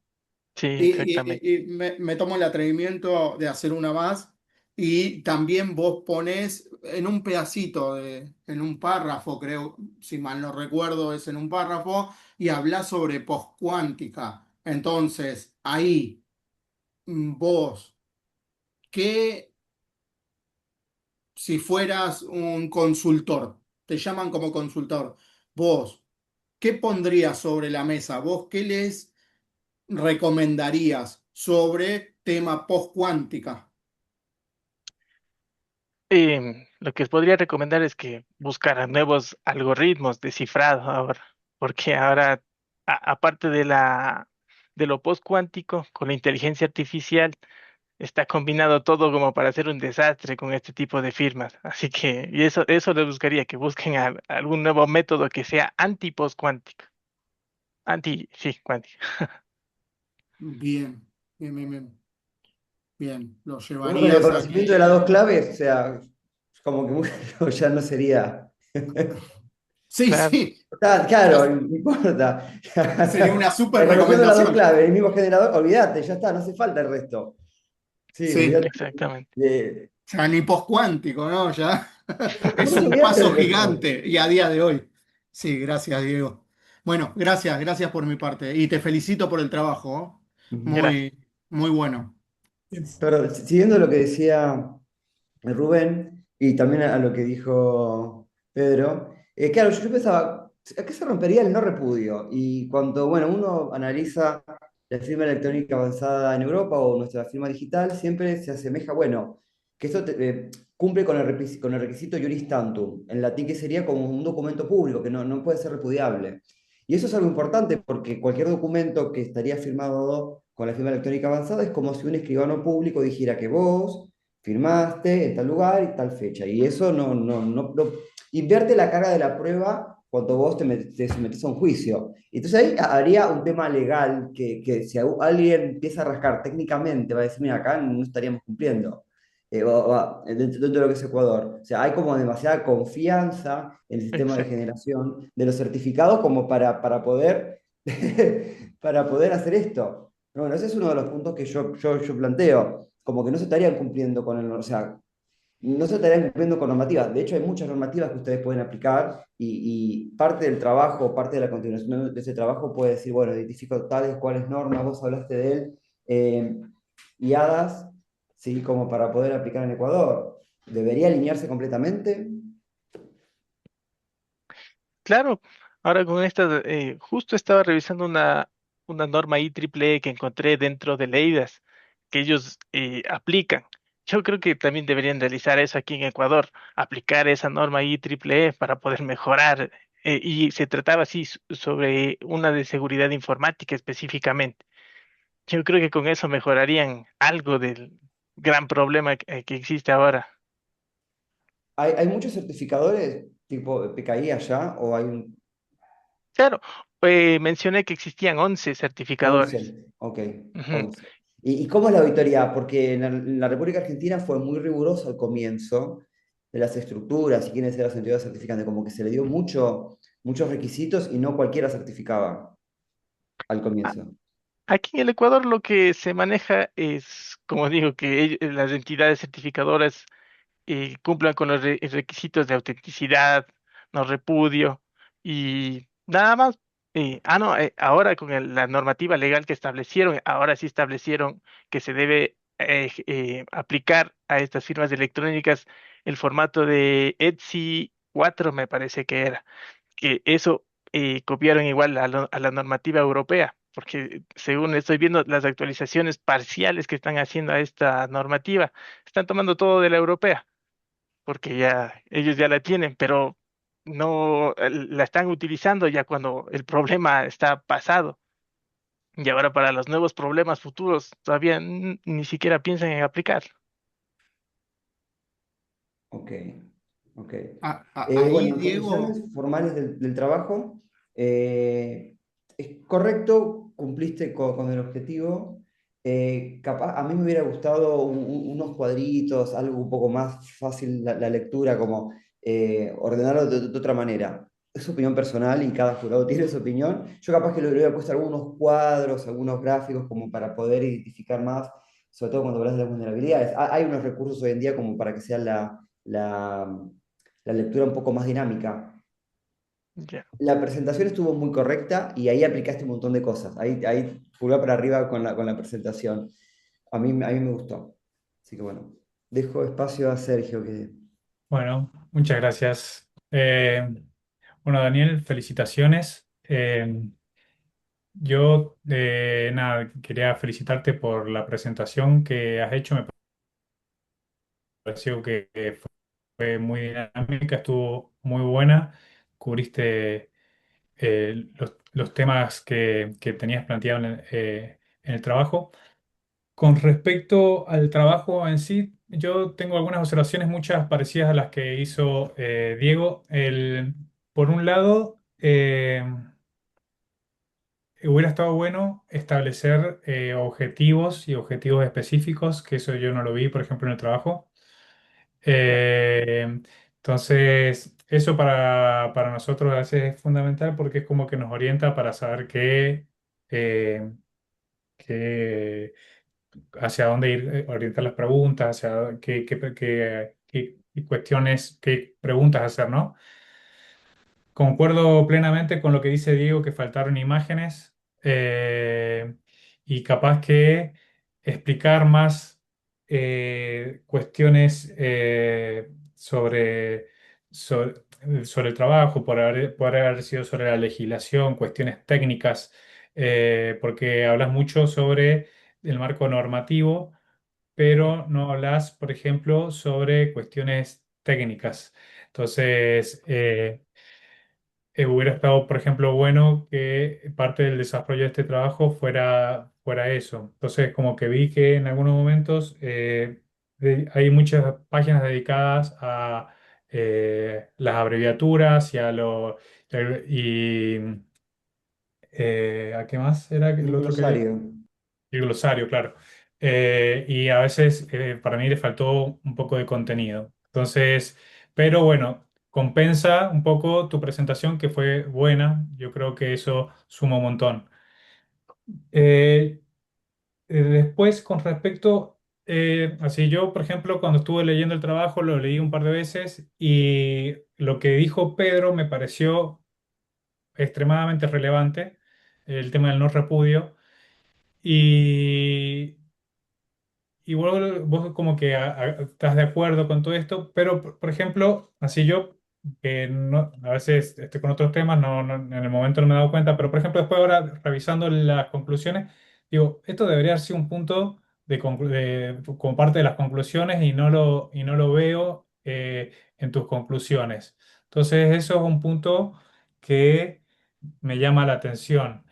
sí, Y, exactamente. me tomo el atrevimiento de hacer una más y también vos pones en un pedacito, en un párrafo, creo, si mal no recuerdo, es en un párrafo, y hablas sobre poscuántica. Entonces, ahí, vos, ¿qué si fueras un consultor? Te llaman como consultor. Vos, ¿qué pondrías sobre la mesa? ¿Vos qué les recomendarías sobre tema postcuántica? Lo que os podría recomendar es que buscaran nuevos algoritmos de cifrado ahora, porque ahora, aparte de lo postcuántico, con la inteligencia artificial, está combinado todo como para hacer un desastre con este tipo de firmas. Así que, y eso les buscaría, que busquen algún nuevo método que sea anti-postcuántico. Sí, cuántico. Bien, bien, bien, bien. Bien, lo Uno con el llevarías a conocimiento de que... las dos claves, o sea, como que uno ya no sería. Sí, Claro, sí, Claro, ya no importa. sería una súper Reconociendo las dos recomendación. claves, el mismo generador, olvídate, ya está, no hace falta el resto. Sí, Sí, olvídate. exactamente. ya ni postcuántico, ¿no? Ya Por es eso un olvídate paso del resto. gigante y a día de hoy. Sí, gracias, Diego. Bueno, gracias, gracias por mi parte y te felicito por el trabajo, ¿no? Ujú. Gracias. Muy, muy bueno. Pero siguiendo lo que decía Rubén y también a lo que dijo Pedro, claro, yo pensaba, ¿a qué se rompería el no repudio? Y cuando, bueno, uno analiza la firma electrónica avanzada en Europa o nuestra firma digital, siempre se asemeja, bueno, que esto cumple con con el requisito iuris tantum, en latín que sería como un documento público, que no puede ser repudiable. Y eso es algo importante porque cualquier documento que estaría firmado con la firma electrónica avanzada es como si un escribano público dijera que vos firmaste en tal lugar y tal fecha. Y eso no invierte la carga de la prueba cuando vos te sometés a un juicio. Entonces ahí habría un tema legal que si alguien empieza a rascar técnicamente, va a decir, mira, acá no estaríamos cumpliendo. Dentro de lo que es Ecuador. O sea, hay como demasiada confianza en el sistema de Exacto. generación de los certificados como para poder, para poder hacer esto. Bueno, ese es uno de los puntos que yo planteo, como que no se estarían cumpliendo con o sea, no se estarían cumpliendo con normativas. De hecho, hay muchas normativas que ustedes pueden aplicar y parte del trabajo, parte de la continuación de ese trabajo puede decir, bueno, identifico tales, cuáles normas, vos hablaste de él, y hadas, ¿sí? Como para poder aplicar en Ecuador. ¿Debería alinearse completamente? Claro, ahora con esta, justo estaba revisando una norma IEEE que encontré dentro de Leidas que ellos aplican. Yo creo que también deberían realizar eso aquí en Ecuador, aplicar esa norma IEEE para poder mejorar. Y se trataba así sobre una de seguridad informática específicamente. Yo creo que con eso mejorarían algo del gran problema que existe ahora. ¿Hay muchos certificadores tipo PKI allá o hay un Claro, mencioné que existían 11 certificadores. 11? Ok, Ujú. 11. ¿Y cómo es la auditoría? Porque en la República Argentina fue muy riguroso al comienzo de las estructuras y quiénes eran las entidades certificantes, como que se le dio muchos requisitos y no cualquiera certificaba al A- comienzo. Aquí en el Ecuador lo que se maneja es, como digo, que las entidades certificadoras cumplan con los requisitos de autenticidad, no repudio y nada más. No, ahora con la normativa legal que establecieron, ahora sí establecieron que se debe aplicar a estas firmas electrónicas el formato de ETSI 4, me parece que era, que eso copiaron igual a la normativa europea. porque según estoy viendo las actualizaciones parciales que están haciendo a esta normativa, están tomando todo de la europea, porque ya ellos ya la tienen, pero no la están utilizando ya cuando el problema está pasado. Y ahora para los nuevos problemas futuros todavía ni siquiera piensan en aplicar. Ok, ok. Ahí, Bueno, en Diego, condiciones formales del trabajo, es correcto, cumpliste con el objetivo. Capaz, a mí me hubiera gustado unos cuadritos, algo un poco más fácil la lectura, como ordenarlo de otra manera. Es opinión personal y cada jurado tiene su opinión. Yo capaz que le hubiera puesto algunos cuadros, algunos gráficos como para poder identificar más, sobre todo cuando hablas de las vulnerabilidades. Hay unos recursos hoy en día como para que sea la, la lectura un poco más dinámica. Ya. La presentación estuvo muy correcta y ahí aplicaste un montón de cosas. Ahí pulgar para arriba con la presentación. A mí me gustó. Así que bueno, dejo espacio a Sergio que... Bueno, muchas gracias. Bueno, Daniel, felicitaciones. Yo, nada, quería felicitarte por la presentación que has hecho. Me pareció que fue muy dinámica, estuvo muy buena. Cubriste los temas que tenías planteado en el trabajo. Con respecto al trabajo en sí, yo tengo algunas observaciones, muchas parecidas a las que hizo Diego. Por un lado, hubiera estado bueno establecer objetivos y objetivos específicos, que eso yo no lo vi, por ejemplo, en el trabajo. Eh, entonces, eso para nosotros a veces es fundamental porque es como que nos orienta para saber eh, qué- hacia dónde ir, orientar las preguntas, hacia qué cuestiones, qué preguntas hacer, ¿no? Concuerdo plenamente con lo que dice Diego, que faltaron imágenes y capaz que explicar más cuestiones sobre el trabajo, por haber sido sobre la legislación, cuestiones técnicas, porque hablas mucho sobre el marco normativo, pero no hablas, por ejemplo, sobre cuestiones técnicas. Entonces, hubiera estado, por ejemplo, bueno que parte del desarrollo de este trabajo fuera eso. Entonces, como que vi que en algunos momentos hay muchas páginas dedicadas a las abreviaturas y ¿a qué más era el Un otro que glosario. el glosario, claro. Y a veces para mí le faltó un poco de contenido. Entonces, pero bueno, compensa un poco tu presentación que fue buena. Yo creo que eso suma un montón. Eh, Después, con respecto, así yo, por ejemplo, cuando estuve leyendo el trabajo, lo leí un par de veces y lo que dijo Pedro me pareció extremadamente relevante, el tema del no repudio. Y Y vos como que estás de acuerdo con todo esto, pero por ejemplo, así yo, que a veces estoy con otros temas, en el momento no me he dado cuenta, pero por ejemplo después ahora revisando las conclusiones, digo, esto debería ser un punto como parte de las conclusiones y no lo veo en tus conclusiones. Entonces eso es un punto que me llama la atención.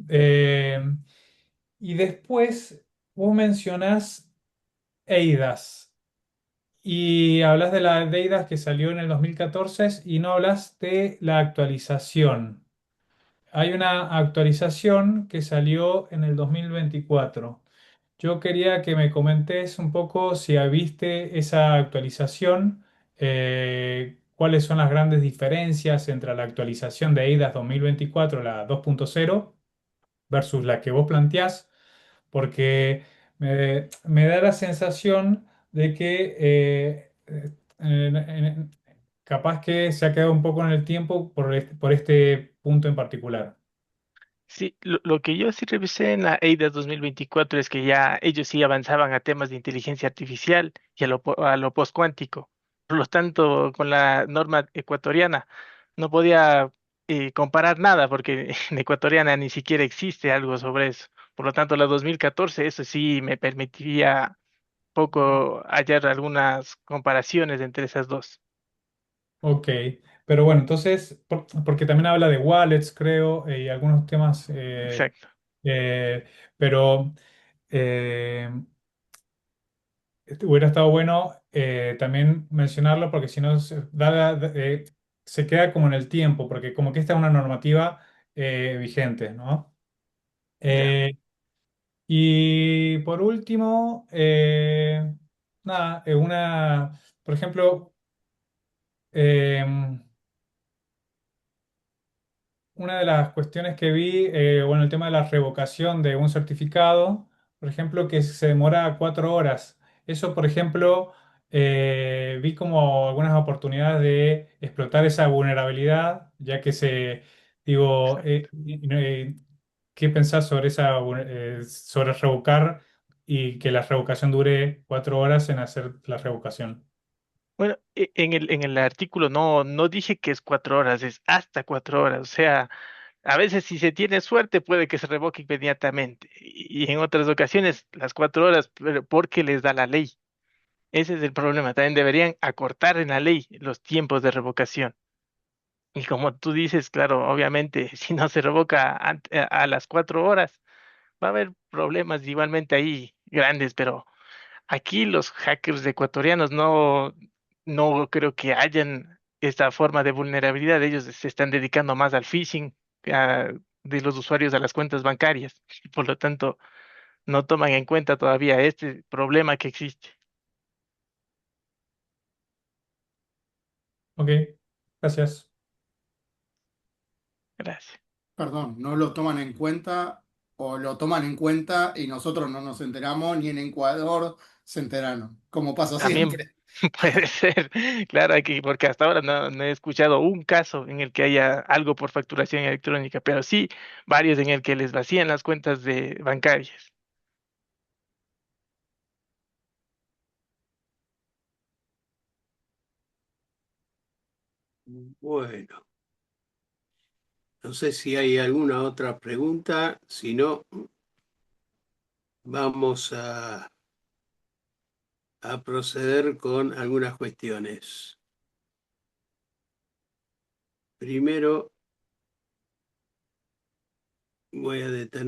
Eh, y después vos mencionás Eidas. Y hablas de la de Eidas que salió en el 2014 y no hablas de la actualización. Hay una actualización que salió en el 2024. Yo quería que me comentes un poco si viste esa actualización, cuáles son las grandes diferencias entre la actualización de Eidas 2024, la 2.0, versus la que vos planteás porque me da la sensación de que capaz que se ha quedado un poco en el tiempo por este punto en particular. Sí, lo que yo sí revisé en la EIDAS 2024 es que ya ellos sí avanzaban a temas de inteligencia artificial y a lo postcuántico. Por lo tanto, con la norma ecuatoriana no podía comparar nada, porque en ecuatoriana ni siquiera existe algo sobre eso. Por lo tanto, la 2014, eso sí me permitiría poco hallar algunas comparaciones entre esas dos. Ok, pero bueno, entonces, porque también habla de wallets, creo, y algunos temas, Exacto. eh, pero eh, hubiera estado bueno también mencionarlo porque si no se queda como en el tiempo, porque como que esta es una normativa vigente, ¿no? Ya. Eh, y por último, nada, por ejemplo, em, una de las cuestiones que vi, bueno, el tema de la revocación de un certificado, por ejemplo, que se demora 4 horas. Eso, por ejemplo, vi como algunas oportunidades de explotar esa vulnerabilidad, ya que digo, ¿qué pensás sobre sobre revocar y que la revocación dure 4 horas en hacer la revocación? Bueno, en el artículo no dije que es 4 horas, es hasta 4 horas. O sea, a veces si se tiene suerte puede que se revoque inmediatamente. Y en otras ocasiones las 4 horas, pero porque les da la ley. Ese es el problema. También deberían acortar en la ley los tiempos de revocación. Y como tú dices, claro, obviamente, si no se revoca a las 4 horas, va a haber problemas igualmente ahí grandes, pero aquí los hackers ecuatorianos no creo que hayan esta forma de vulnerabilidad. Ellos se están dedicando más al phishing de los usuarios a las cuentas bancarias. Y por lo tanto, no toman en cuenta todavía este problema que existe. Ok, gracias. Gracias. Perdón, no lo toman en cuenta o lo toman en cuenta y nosotros no nos enteramos, ni en Ecuador se enteraron, como pasa También siempre. puede ser, claro, aquí, porque hasta ahora no he escuchado un caso en el que haya algo por facturación electrónica, pero sí varios en el que les vacían las cuentas de bancarias. Bueno, no sé si hay alguna otra pregunta. Si no, vamos a proceder con algunas cuestiones. Primero, voy a detener.